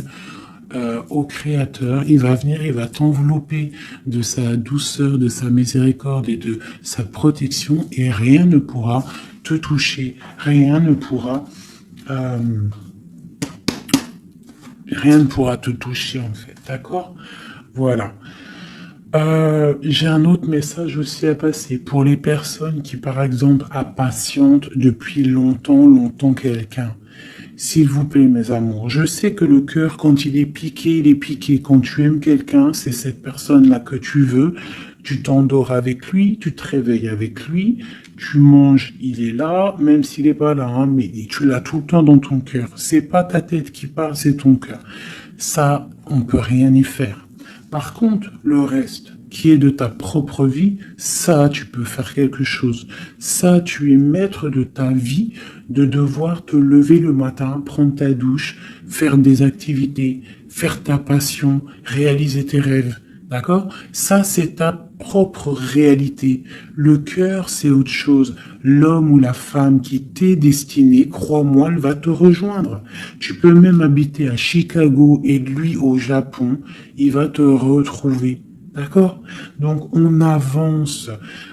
Speaker 1: au Créateur. Il va venir, il va t'envelopper de sa douceur, de sa miséricorde et de sa protection et rien ne pourra te toucher, rien ne pourra te toucher en fait, d'accord? Voilà. J'ai un autre message aussi à passer pour les personnes qui, par exemple, impatientent depuis longtemps quelqu'un. S'il vous plaît, mes amours, je sais que le cœur, quand il est piqué, il est piqué. Quand tu aimes quelqu'un, c'est cette personne-là que tu veux. Tu t'endors avec lui, tu te réveilles avec lui, tu manges, il est là, même s'il n'est pas là, hein, mais tu l'as tout le temps dans ton cœur. C'est pas ta tête qui parle, c'est ton cœur. Ça, on peut rien y faire. Par contre, le reste, qui est de ta propre vie, ça, tu peux faire quelque chose. Ça, tu es maître de ta vie, de devoir te lever le matin, prendre ta douche, faire des activités, faire ta passion, réaliser tes rêves. D'accord? Ça, c'est ta propre réalité. Le cœur, c'est autre chose. L'homme ou la femme qui t'est destiné, crois-moi, elle va te rejoindre. Tu peux même habiter à Chicago et lui au Japon, il va te retrouver. D'accord? Donc, on avance.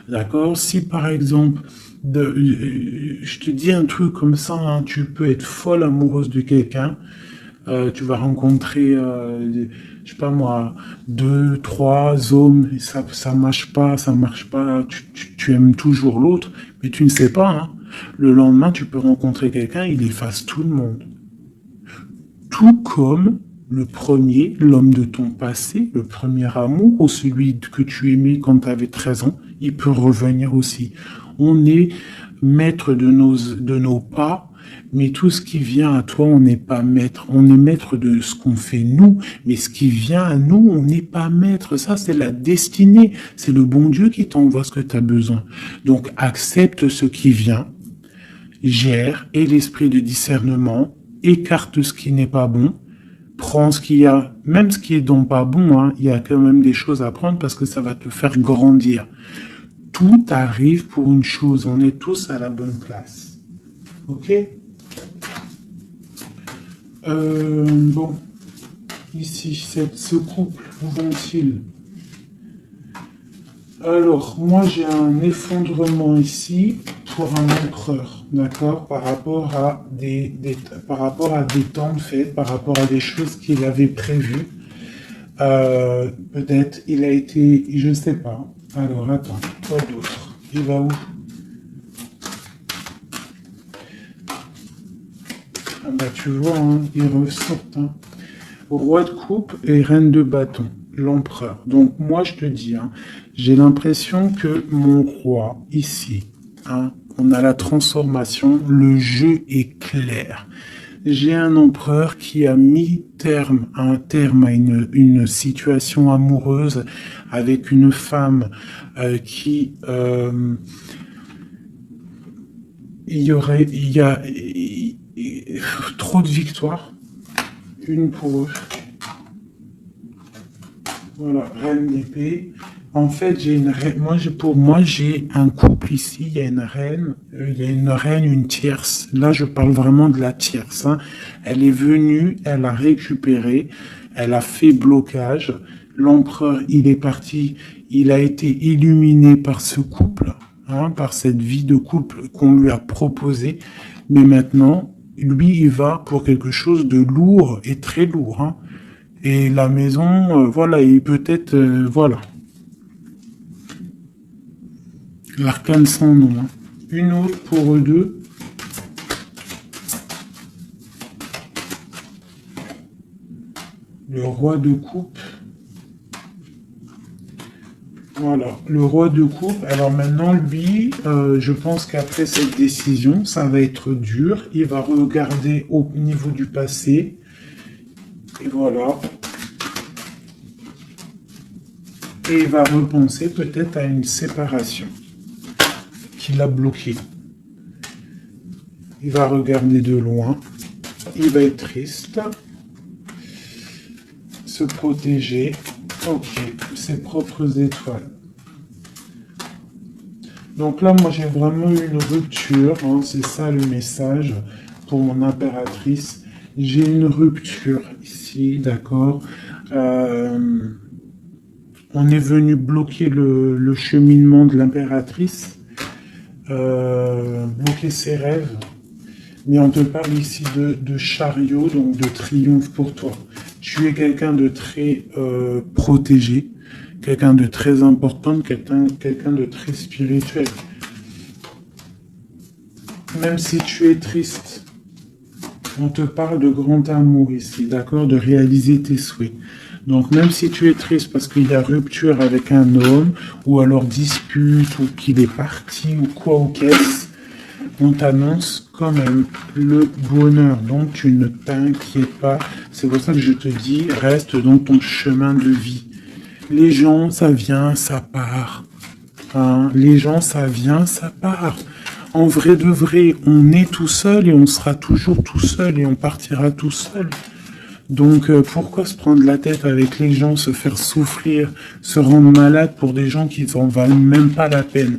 Speaker 1: D'accord? Si, par exemple, je te dis un truc comme ça, hein, tu peux être folle amoureuse de quelqu'un, tu vas rencontrer, je sais pas moi, 2, 3 hommes, et ça marche pas, tu aimes toujours l'autre, mais tu ne sais pas, hein. Le lendemain, tu peux rencontrer quelqu'un, il efface tout le monde. Tout comme le premier, l'homme de ton passé, le premier amour, ou celui que tu aimais quand tu avais 13 ans, il peut revenir aussi. On est maître de nos pas, mais tout ce qui vient à toi, on n'est pas maître. On est maître de ce qu'on fait nous, mais ce qui vient à nous, on n'est pas maître. Ça, c'est la destinée. C'est le bon Dieu qui t'envoie ce que tu as besoin. Donc, accepte ce qui vient, gère, et l'esprit de discernement, écarte ce qui n'est pas bon, prends ce qu'il y a, même ce qui est donc pas bon, hein, il y a quand même des choses à prendre parce que ça va te faire grandir. Tout arrive pour une chose, on est tous à la bonne place. Ok? Bon, ici, ce couple, où vont-ils? Alors, moi j'ai un effondrement ici pour un empereur, d'accord, par rapport à par rapport à des temps de fête, par rapport à des choses qu'il avait prévues. Peut-être il a été, je sais pas. Alors attends, quoi d'autre? Il va où? Ah bah tu vois, hein, il ressort. Hein. Roi de coupe et reine de bâton, l'empereur. Donc moi je te dis, hein, j'ai l'impression que mon roi ici, hein, on a la transformation, le jeu est clair. J'ai un empereur qui a mis un terme à une situation amoureuse avec une femme qui il y a trop de victoires, une pour eux. Voilà, reine d'épée. En fait, pour moi, j'ai un couple ici. Il y a une reine, une tierce. Là, je parle vraiment de la tierce. Hein. Elle est venue, elle a récupéré, elle a fait blocage. L'empereur, il est parti, il a été illuminé par ce couple, hein, par cette vie de couple qu'on lui a proposée. Mais maintenant, lui, il va pour quelque chose de lourd et très lourd. Hein. Et la maison, voilà, et peut-être, voilà. L'arcane sans nom. Hein. Une autre pour eux deux. Le roi de coupe. Voilà, le roi de coupe. Alors maintenant, lui, je pense qu'après cette décision, ça va être dur. Il va regarder au niveau du passé. Et voilà. Et il va repenser peut-être à une séparation qui l'a bloqué. Il va regarder de loin. Il va être triste. Se protéger. Ok, ses propres étoiles. Donc là, moi, j'ai vraiment eu une rupture. Hein, c'est ça le message pour mon impératrice. J'ai une rupture ici, d'accord. On est venu bloquer le cheminement de l'impératrice, bloquer ses rêves. Mais on te parle ici de chariot, donc de triomphe pour toi. Tu es quelqu'un de très protégé, quelqu'un de très important, quelqu'un de très spirituel. Même si tu es triste, on te parle de grand amour ici, d'accord, de réaliser tes souhaits. Donc même si tu es triste parce qu'il y a rupture avec un homme, ou alors dispute, ou qu'il est parti, ou quoi ou qu'est-ce, on t'annonce quand même le bonheur. Donc tu ne t'inquiètes pas. C'est pour ça que je te dis, reste dans ton chemin de vie. Les gens, ça vient, ça part. Hein, les gens, ça vient, ça part. En vrai de vrai, on est tout seul et on sera toujours tout seul et on partira tout seul. Donc pourquoi se prendre la tête avec les gens, se faire souffrir, se rendre malade pour des gens qui n'en valent même pas la peine?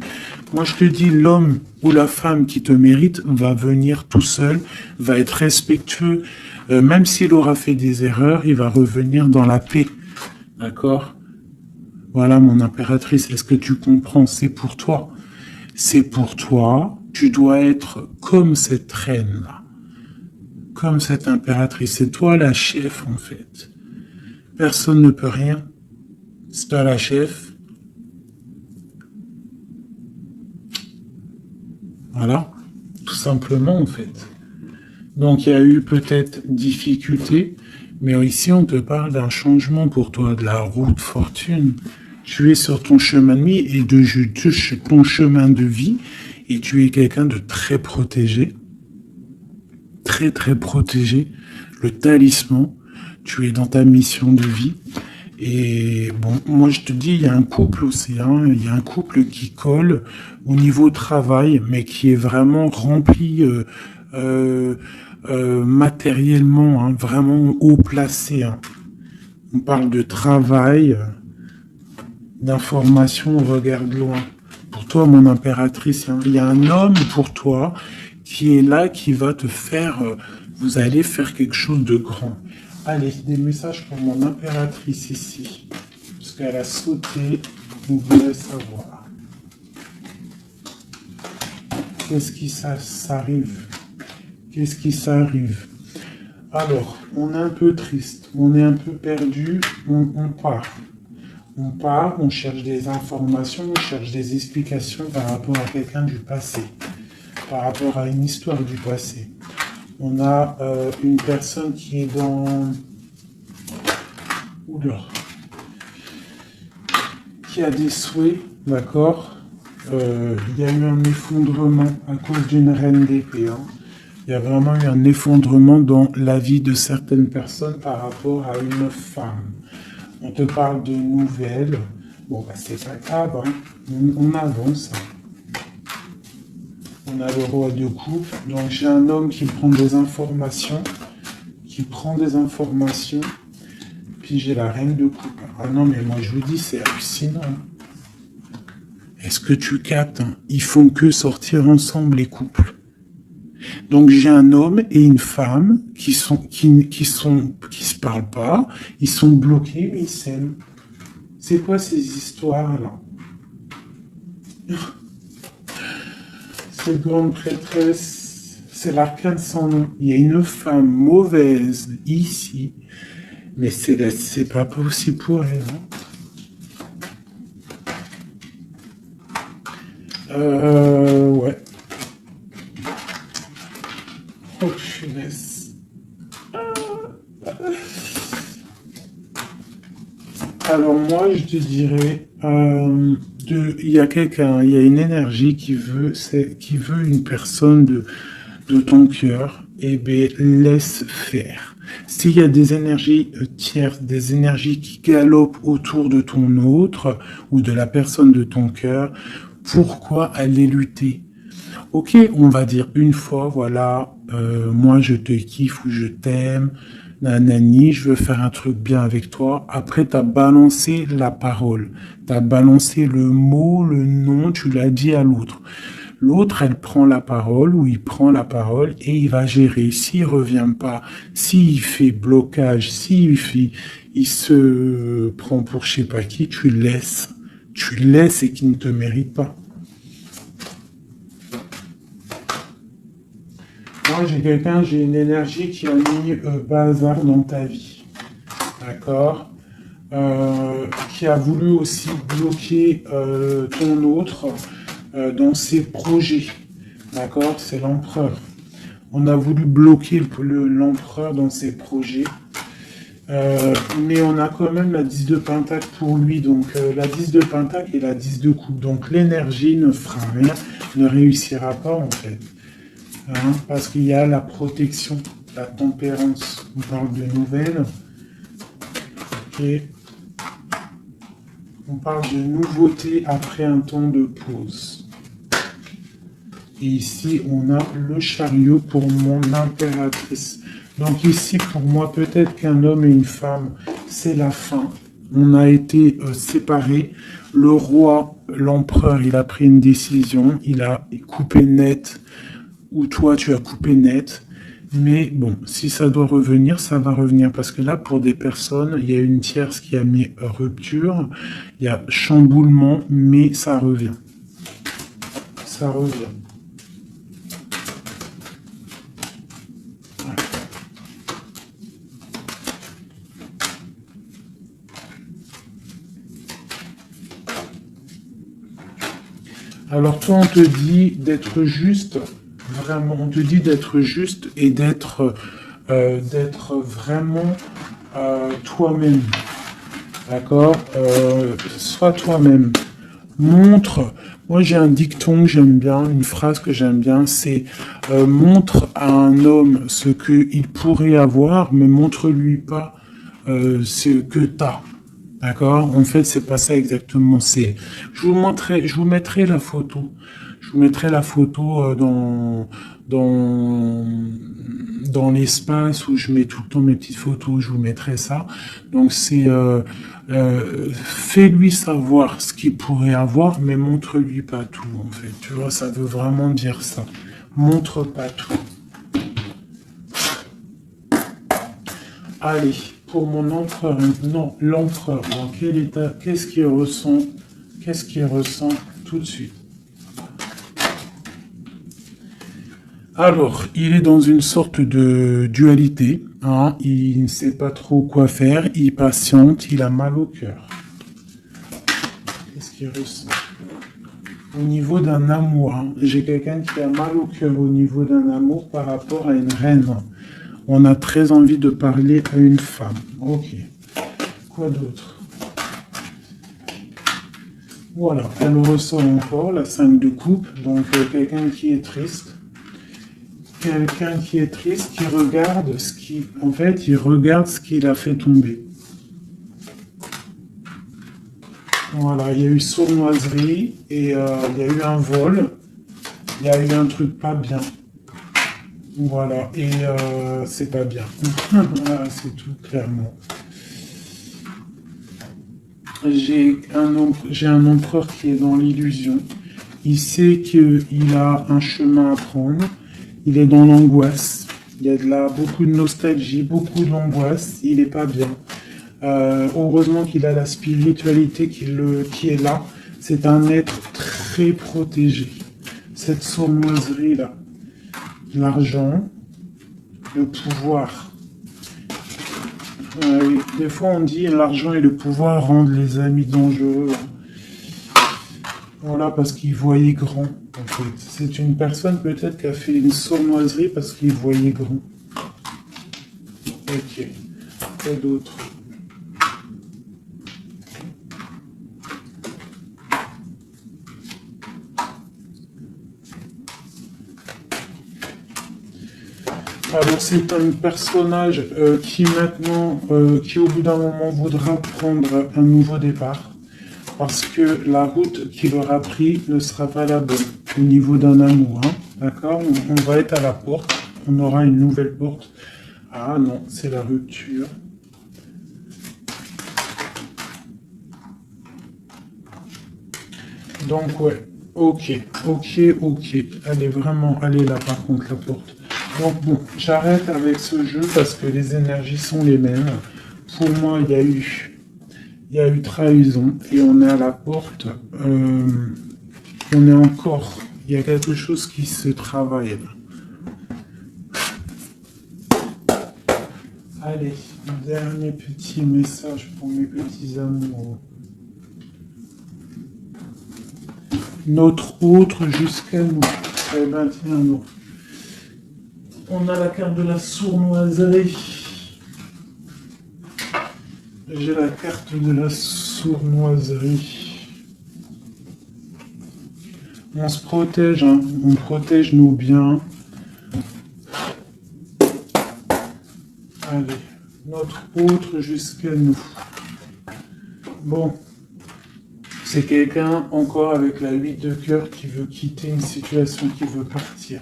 Speaker 1: Moi je te dis, l'homme ou la femme qui te mérite va venir tout seul, va être respectueux, même s'il aura fait des erreurs, il va revenir dans la paix. D'accord? Voilà mon impératrice, est-ce que tu comprends? C'est pour toi. C'est pour toi, tu dois être comme cette reine-là. Comme cette impératrice, c'est toi la chef en fait. Personne ne peut rien. C'est toi la chef. Voilà, tout simplement en fait. Donc il y a eu peut-être difficulté, Mais ici, on te parle d'un changement pour toi, de la route fortune. Tu es sur ton chemin de vie et ton chemin de vie, et tu es quelqu'un de très protégé, très très protégé. Le talisman, tu es dans ta mission de vie. Et bon, moi je te dis, il y a un couple aussi, hein, il y a un couple qui colle au niveau travail, mais qui est vraiment rempli euh, matériellement, hein, vraiment haut placé. Hein. On parle de travail, d'information, on regarde loin. Pour toi, mon impératrice, hein, il y a un homme pour toi qui est là, qui va te faire, vous allez faire quelque chose de grand. Allez, des messages pour mon impératrice ici. Parce qu'elle a sauté, vous voulez savoir. Qu'est-ce qui s'arrive? Qu'est-ce qui s'arrive? Alors, on est un peu triste, on est un peu perdu, on part. On part, on cherche des informations, on cherche des explications par rapport à quelqu'un du passé, par rapport à une histoire du passé. On a une personne qui est dans... Oula. Qui a des souhaits, d'accord. Il y a eu un effondrement à cause d'une reine d'épée. Hein. Il y a vraiment eu un effondrement dans la vie de certaines personnes par rapport à une femme. On te parle de nouvelles. Bon, bah, c'est pas grave, hein. On avance. On a le roi de coupe. Donc, j'ai un homme qui prend des informations. Puis, j'ai la reine de coupe. Ah non, mais moi, je vous dis, c'est hallucinant. Est-ce que tu captes, hein? Ils font que sortir ensemble, les couples. Donc j'ai un homme et une femme qui se parlent pas, ils sont bloqués mais ils s'aiment. C'est quoi ces histoires là? Cette grande prêtresse, c'est l'arcane sans nom. Il y a une femme mauvaise ici, mais c'est pas possible pour elle. Hein. Ouais. Oh, punaise. Alors moi, je te dirais, il y a quelqu'un, il y a une énergie qui veut une personne de ton cœur. Eh bien, laisse faire. S'il y a des énergies tierces, des énergies qui galopent autour de ton autre ou de la personne de ton cœur, pourquoi aller lutter? Ok, on va dire une fois, voilà, moi je te kiffe ou je t'aime, nanani, je veux faire un truc bien avec toi. Après, t'as balancé la parole, t'as balancé le mot, le nom, tu l'as dit à l'autre. L'autre, elle prend la parole ou il prend la parole et il va gérer. S'il revient pas, s'il fait blocage, il se prend pour je sais pas qui, tu laisses. Tu laisses et qu'il ne te mérite pas. Moi, j'ai une énergie qui a mis bazar dans ta vie. D'accord. Qui a voulu aussi bloquer ton autre dans ses projets. D'accord. C'est l'empereur. On a voulu bloquer l'empereur dans ses projets. Mais on a quand même la 10 de pentacle pour lui. Donc la 10 de pentacle et la 10 de coupe. Donc l'énergie ne fera rien, ne réussira pas en fait. Hein, parce qu'il y a la protection, la tempérance. On parle de nouvelles. Ok. On parle de nouveauté après un temps de pause. Et ici, on a le chariot pour mon impératrice. Donc ici, pour moi, peut-être qu'un homme et une femme, c'est la fin. On a été séparés. Le roi, l'empereur, il a pris une décision. Il a coupé net. Ou toi, tu as coupé net. Mais bon, si ça doit revenir, ça va revenir. Parce que là, pour des personnes, il y a une tierce qui a mis rupture. Il y a chamboulement, mais ça revient. Ça revient. Ouais. Alors toi, on te dit d'être juste. Vraiment, on te dit d'être juste et d'être d'être vraiment toi-même. D'accord? Sois toi-même. Montre. Moi, j'ai un dicton que j'aime bien, une phrase que j'aime bien, c'est montre à un homme ce qu'il pourrait avoir, mais montre-lui pas ce que t'as. D'accord? En fait, c'est pas ça exactement. Je vous mettrai la photo. Je vous mettrai la photo dans, dans l'espace où je mets tout le temps mes petites photos. Je vous mettrai ça. Donc fais-lui savoir ce qu'il pourrait avoir, mais montre-lui pas tout. En fait, tu vois, ça veut vraiment dire ça. Montre pas tout. Allez, pour mon empereur, non, l'empereur, dans quel état, qu'est-ce qu'il ressent tout de suite. Alors, il est dans une sorte de dualité, hein, il ne sait pas trop quoi faire, il patiente, il a mal au cœur. Qu'est-ce qu'il ressent? Au niveau d'un amour, hein, j'ai quelqu'un qui a mal au cœur au niveau d'un amour par rapport à une reine. On a très envie de parler à une femme. Ok. Quoi d'autre? Voilà, elle ressort encore la 5 de coupe. Donc quelqu'un qui est triste. Quelqu'un qui est triste, qui regarde ce qui... En fait, il regarde ce qu'il a fait tomber. Voilà, il y a eu sournoiserie et il y a eu un vol. Il y a eu un truc pas bien. Voilà, et c'est pas bien. Voilà, c'est tout clairement. J'ai un empereur qui est dans l'illusion. Il sait qu'il a un chemin à prendre. Il est dans l'angoisse. Il y a beaucoup de nostalgie, beaucoup d'angoisse. Il est pas bien. Heureusement qu'il a la spiritualité qui est là. C'est un être très protégé. Cette sournoiserie-là. L'argent, le pouvoir. Oui. Des fois, on dit l'argent et le pouvoir rendent les amis dangereux. Voilà, parce qu'il voyait grand, en fait. C'est une personne peut-être qui a fait une sournoiserie parce qu'il voyait grand. Ok. Quoi d'autre? Alors c'est un personnage qui maintenant, qui au bout d'un moment voudra prendre un nouveau départ parce que la route qu'il aura pris ne sera pas la bonne au niveau d'un amour. Hein, d'accord? On va être à la porte, on aura une nouvelle porte. Ah non, c'est la rupture. Donc ouais, ok. Elle est là par contre la porte. Donc bon, j'arrête avec ce jeu parce que les énergies sont les mêmes. Pour moi, il y a eu trahison et on est à la porte. Il y a quelque chose qui se travaille là. Allez, un dernier petit message pour mes petits amours. Notre autre jusqu'à nous. Eh ben tiens, non. On a la carte de la sournoiserie. J'ai la carte de la sournoiserie. On se protège, hein. On protège nos biens. Allez, notre autre jusqu'à nous. Bon, c'est quelqu'un encore avec la 8 de cœur qui veut quitter une situation, qui veut partir.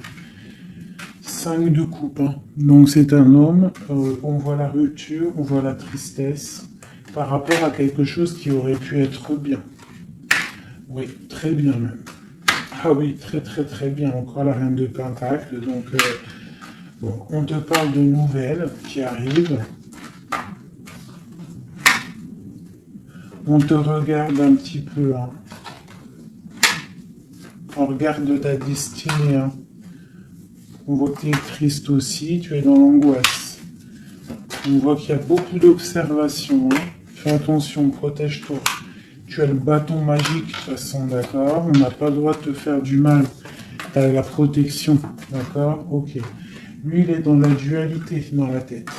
Speaker 1: 5 de coupe, hein. Donc c'est un homme, on voit la rupture, on voit la tristesse par rapport à quelque chose qui aurait pu être bien. Oui, très bien même. Ah oui, très bien. Encore la reine de Pentacle. Donc, bon, on te parle de nouvelles qui arrivent. On te regarde un petit peu. Hein. On regarde ta destinée. Hein. On voit que tu es triste aussi, tu es dans l'angoisse. On voit qu'il y a beaucoup d'observations. Hein. Fais attention, protège-toi. Tu as le bâton magique, de toute façon, d'accord? On n'a pas le droit de te faire du mal. Tu as la protection, d'accord? Ok. Lui, il est dans la dualité dans la tête.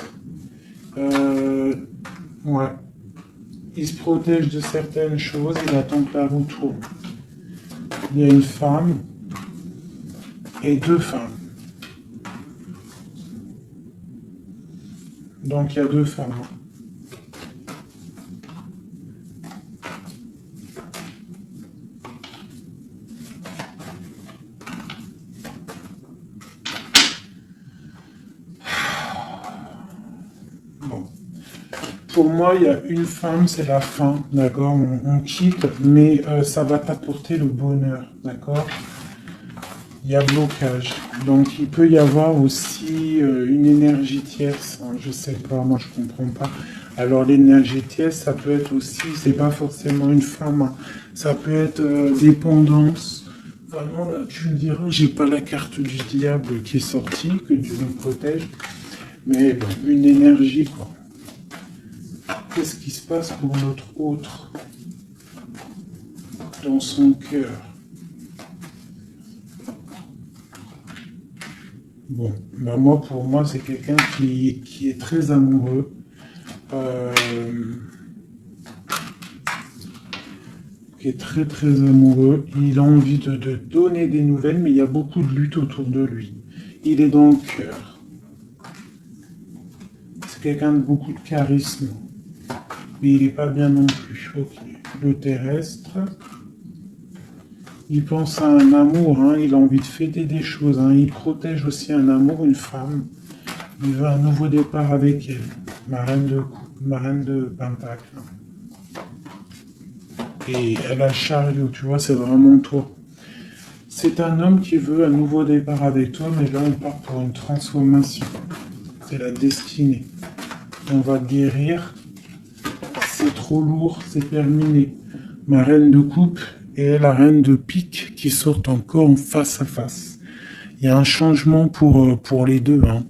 Speaker 1: Ouais. Il se protège de certaines choses, il attend que la roue tourne. Il y a une femme et deux femmes. Donc il y a deux femmes. Bon. Pour moi, il y a une femme, c'est la fin, d'accord, on quitte, mais ça va t'apporter le bonheur, d'accord. Il y a blocage. Donc il peut y avoir aussi une énergie tierce, hein, je sais pas, moi je comprends pas. Alors l'énergie tierce, ça peut être aussi, c'est pas forcément une femme, hein, ça peut être dépendance. Vraiment, là, tu me diras, j'ai pas la carte du diable qui est sortie, que Dieu nous protège, mais bon, une énergie, quoi. Qu'est-ce qui se passe pour notre autre dans son cœur? Bon, ben moi, pour moi, c'est quelqu'un qui est très amoureux. Qui est très très amoureux. Il a envie de donner des nouvelles, mais il y a beaucoup de lutte autour de lui. Il est dans le cœur. C'est quelqu'un de beaucoup de charisme. Mais il n'est pas bien non plus. Ok. Le terrestre. Il pense à un amour, hein. Il a envie de fêter des choses. Hein. Il protège aussi un amour, une femme. Il veut un nouveau départ avec elle. Ma reine de Pentacle. Et elle a le chariot, tu vois, c'est vraiment toi. C'est un homme qui veut un nouveau départ avec toi, mais là on part pour une transformation. C'est la destinée. On va guérir. C'est trop lourd, c'est terminé. Ma reine de coupe et la reine de pique qui sortent encore en face à face. Il y a un changement pour les deux. Hein.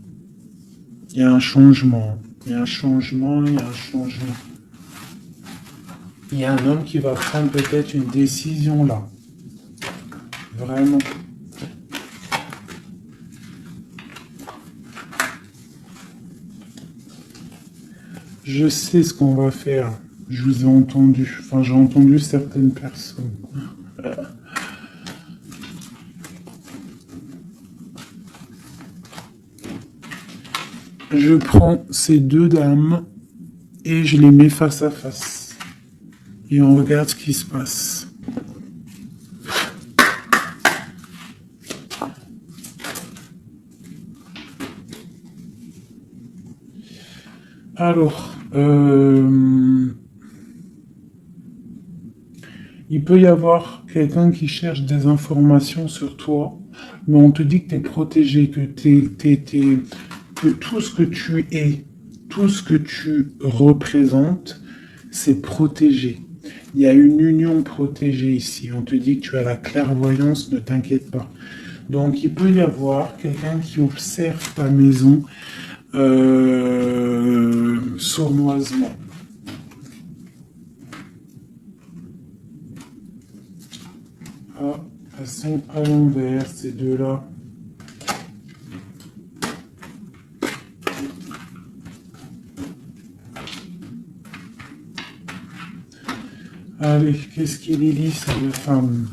Speaker 1: Il y a un changement. Il y a un changement. Il y a un homme qui va prendre peut-être une décision là. Vraiment. Je sais ce qu'on va faire. Je vous ai entendu. Enfin, j'ai entendu certaines personnes. Je prends ces deux dames et je les mets face à face. Et on regarde ce qui se passe. Alors, il peut y avoir quelqu'un qui cherche des informations sur toi, mais on te dit que tu es protégé, que que tout ce que tu es, tout ce que tu représentes, c'est protégé. Il y a une union protégée ici. On te dit que tu as la clairvoyance, ne t'inquiète pas. Donc, il peut y avoir quelqu'un qui observe ta maison sournoisement. Ah, elles sont à l'envers, ces deux-là. Allez, qu'est-ce qu'il est dit, ces deux femmes?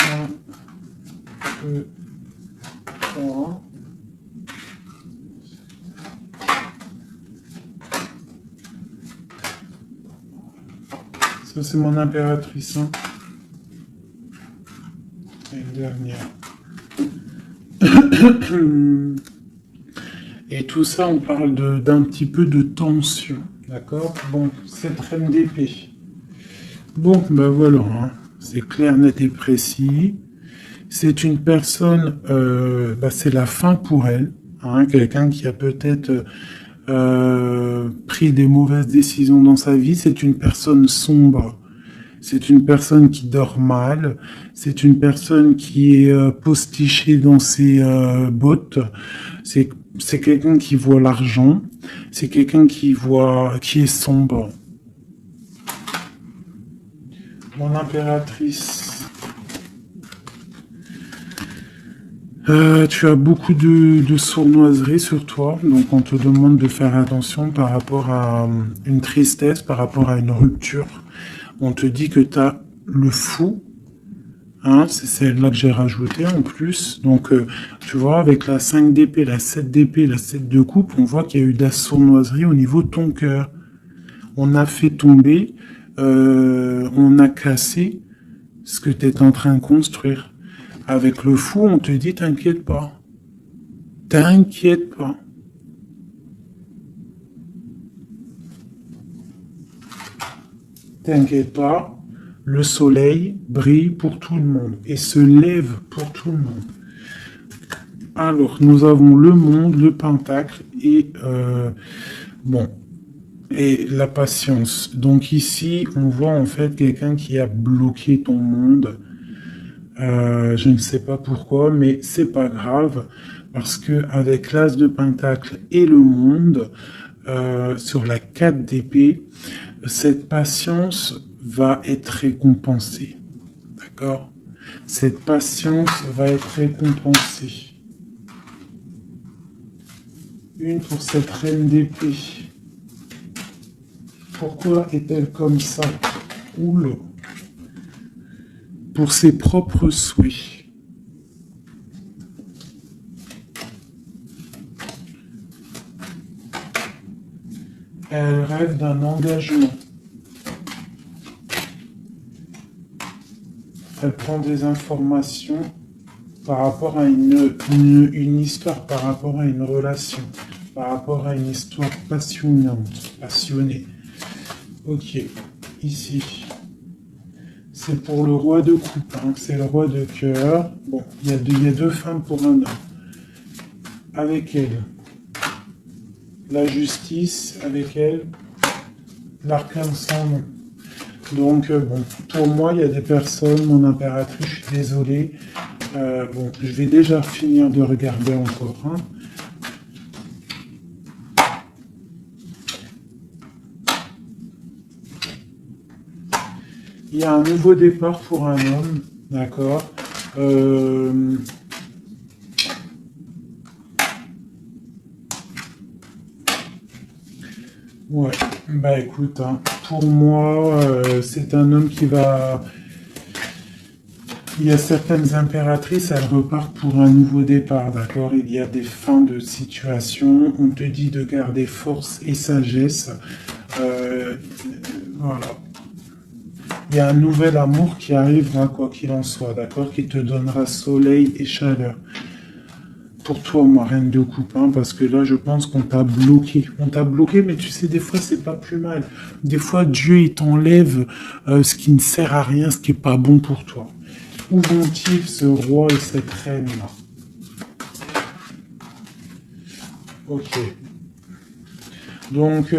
Speaker 1: Un, deux, trois. Ça, c'est mon impératrice. Hein. Et une dernière. Et tout ça, on parle d'un petit peu de tension. D'accord? Bon, cette reine d'épée. Bon, ben voilà. Hein. C'est clair, net et précis. C'est une personne, c'est la fin pour elle. Hein, quelqu'un qui a peut-être pris des mauvaises décisions dans sa vie. C'est une personne sombre. C'est une personne qui dort mal. C'est une personne qui est postichée dans ses bottes. C'est quelqu'un qui voit l'argent. C'est quelqu'un qui est sombre. Mon impératrice, tu as beaucoup de sournoiserie sur toi, donc on te demande de faire attention par rapport à une tristesse, par rapport à une rupture. On te dit que tu as le fou, hein, c'est celle-là que j'ai rajouté en plus. Donc, tu vois, avec la 5 d'épée, la 7 d'épée, la 7 de coupe, on voit qu'il y a eu de la sournoiserie au niveau de ton cœur. On a fait tomber, on a cassé ce que tu es en train de construire. Avec le fou, on te dit, t'inquiète pas. T'inquiète pas. T'inquiète pas. Le soleil brille pour tout le monde et se lève pour tout le monde. Alors, nous avons le monde, le pentacle et bon, et la patience. Donc ici, on voit en fait quelqu'un qui a bloqué ton monde. Je ne sais pas pourquoi, mais c'est pas grave parce que avec l'as de pentacle et le monde sur la 4 d'épée, cette patience va être récompensée. D'accord? Cette patience va être récompensée. Une pour cette reine d'épée. Pourquoi est-elle comme ça? Oula. Pour ses propres souhaits. Elle rêve d'un engagement. Elle prend des informations par rapport à une histoire, par rapport à une relation, par rapport à une histoire passionnée. Ok, ici. C'est pour le roi de coupe, hein. C'est le roi de cœur. Bon, il y a deux femmes pour un homme. Avec elle, la justice, avec elle, l'arcane sans nom. Donc, bon, pour moi, il y a des personnes, mon impératrice, je suis désolé. Bon, je vais déjà finir de regarder encore. Hein. Il y a un nouveau départ pour un homme, d'accord. Ouais, bah écoute, hein, pour moi, c'est un homme qui va... Il y a certaines impératrices, elles repartent pour un nouveau départ, d'accord? Il y a des fins de situation, on te dit de garder force et sagesse. Voilà. Il y a un nouvel amour qui arrivera, quoi qu'il en soit, d'accord? Qui te donnera soleil et chaleur. Pour toi, ma reine de coupe, hein, parce que là, je pense qu'on t'a bloqué. On t'a bloqué, mais tu sais, des fois, c'est pas plus mal. Des fois, Dieu, il t'enlève ce qui ne sert à rien, ce qui est pas bon pour toi. Où vont-ils, ce roi et cette reine-là? Ok. Donc,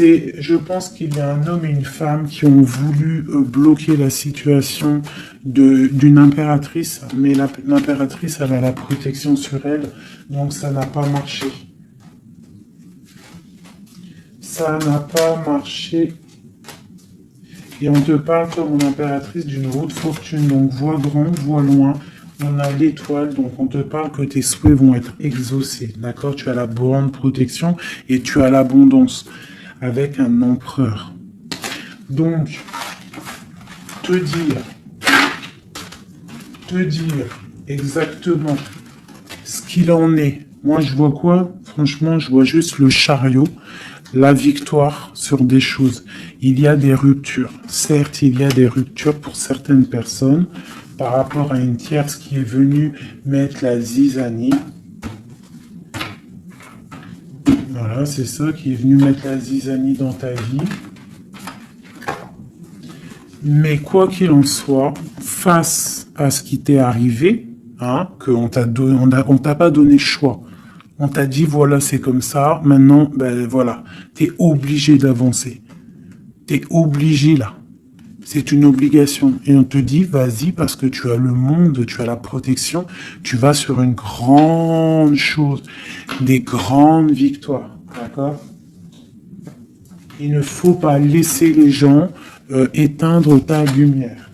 Speaker 1: je pense qu'il y a un homme et une femme qui ont voulu bloquer la situation d'une impératrice, mais l'impératrice, elle a la protection sur elle, donc ça n'a pas marché. Ça n'a pas marché. Et on te parle comme une impératrice d'une roue de fortune, donc vois grand, vois loin. On a l'étoile, donc on te parle que tes souhaits vont être exaucés, d'accord? Tu as la bonne protection et tu as l'abondance avec un empereur. Donc, te dire exactement ce qu'il en est. Moi, je vois quoi? Franchement, je vois juste le chariot, la victoire sur des choses. Il y a des ruptures. Certes, il y a des ruptures pour certaines personnes par rapport à une tierce qui est venue mettre la zizanie. Voilà, c'est ça qui est venu mettre la zizanie dans ta vie. Mais quoi qu'il en soit, face à ce qui t'est arrivé, hein, qu'on t'a pas donné le choix. On t'a dit, voilà, c'est comme ça. Maintenant, ben voilà, t'es obligé d'avancer. T'es obligé là. C'est une obligation. Et on te dit, vas-y, parce que tu as le monde, tu as la protection, tu vas sur une grande chose, des grandes victoires. D'accord? Il ne faut pas laisser les gens éteindre ta lumière.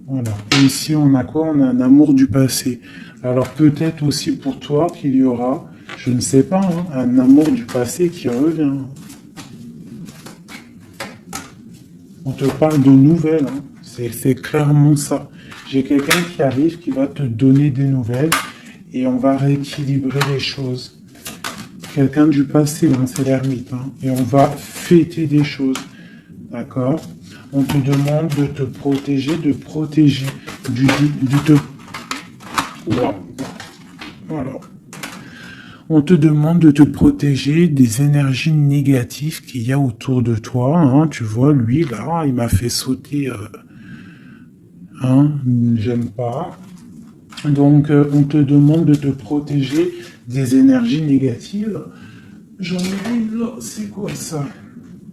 Speaker 1: Voilà. Et ici, on a quoi? On a un amour du passé. Alors peut-être aussi pour toi qu'il y aura, je ne sais pas, hein, un amour du passé qui revient. On te parle de nouvelles, hein. C'est clairement ça. J'ai quelqu'un qui arrive, qui va te donner des nouvelles et on va rééquilibrer les choses. Quelqu'un du passé, hein, c'est l'ermite, hein, et on va fêter des choses. D'accord? On te demande de te protéger, voilà. On te demande de te protéger des énergies négatives qu'il y a autour de toi. Hein. Tu vois, lui, là, il m'a fait sauter. J'aime pas. Donc, on te demande de te protéger des énergies négatives. J'en ai une là, c'est quoi ça?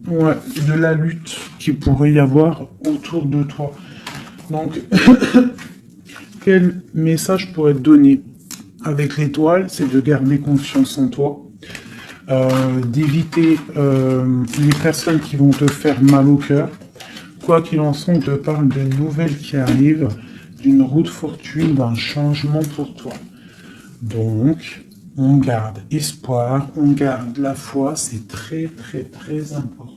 Speaker 1: Ouais, de la lutte qu'il pourrait y avoir autour de toi. Donc, quel message pourrait être donné avec l'étoile? C'est de garder confiance en toi, d'éviter les personnes qui vont te faire mal au cœur. Quoi qu'il en soit, on te parle de nouvelles qui arrivent, d'une route fortune, d'un changement pour toi. Donc, on garde espoir, on garde la foi, c'est très très très important.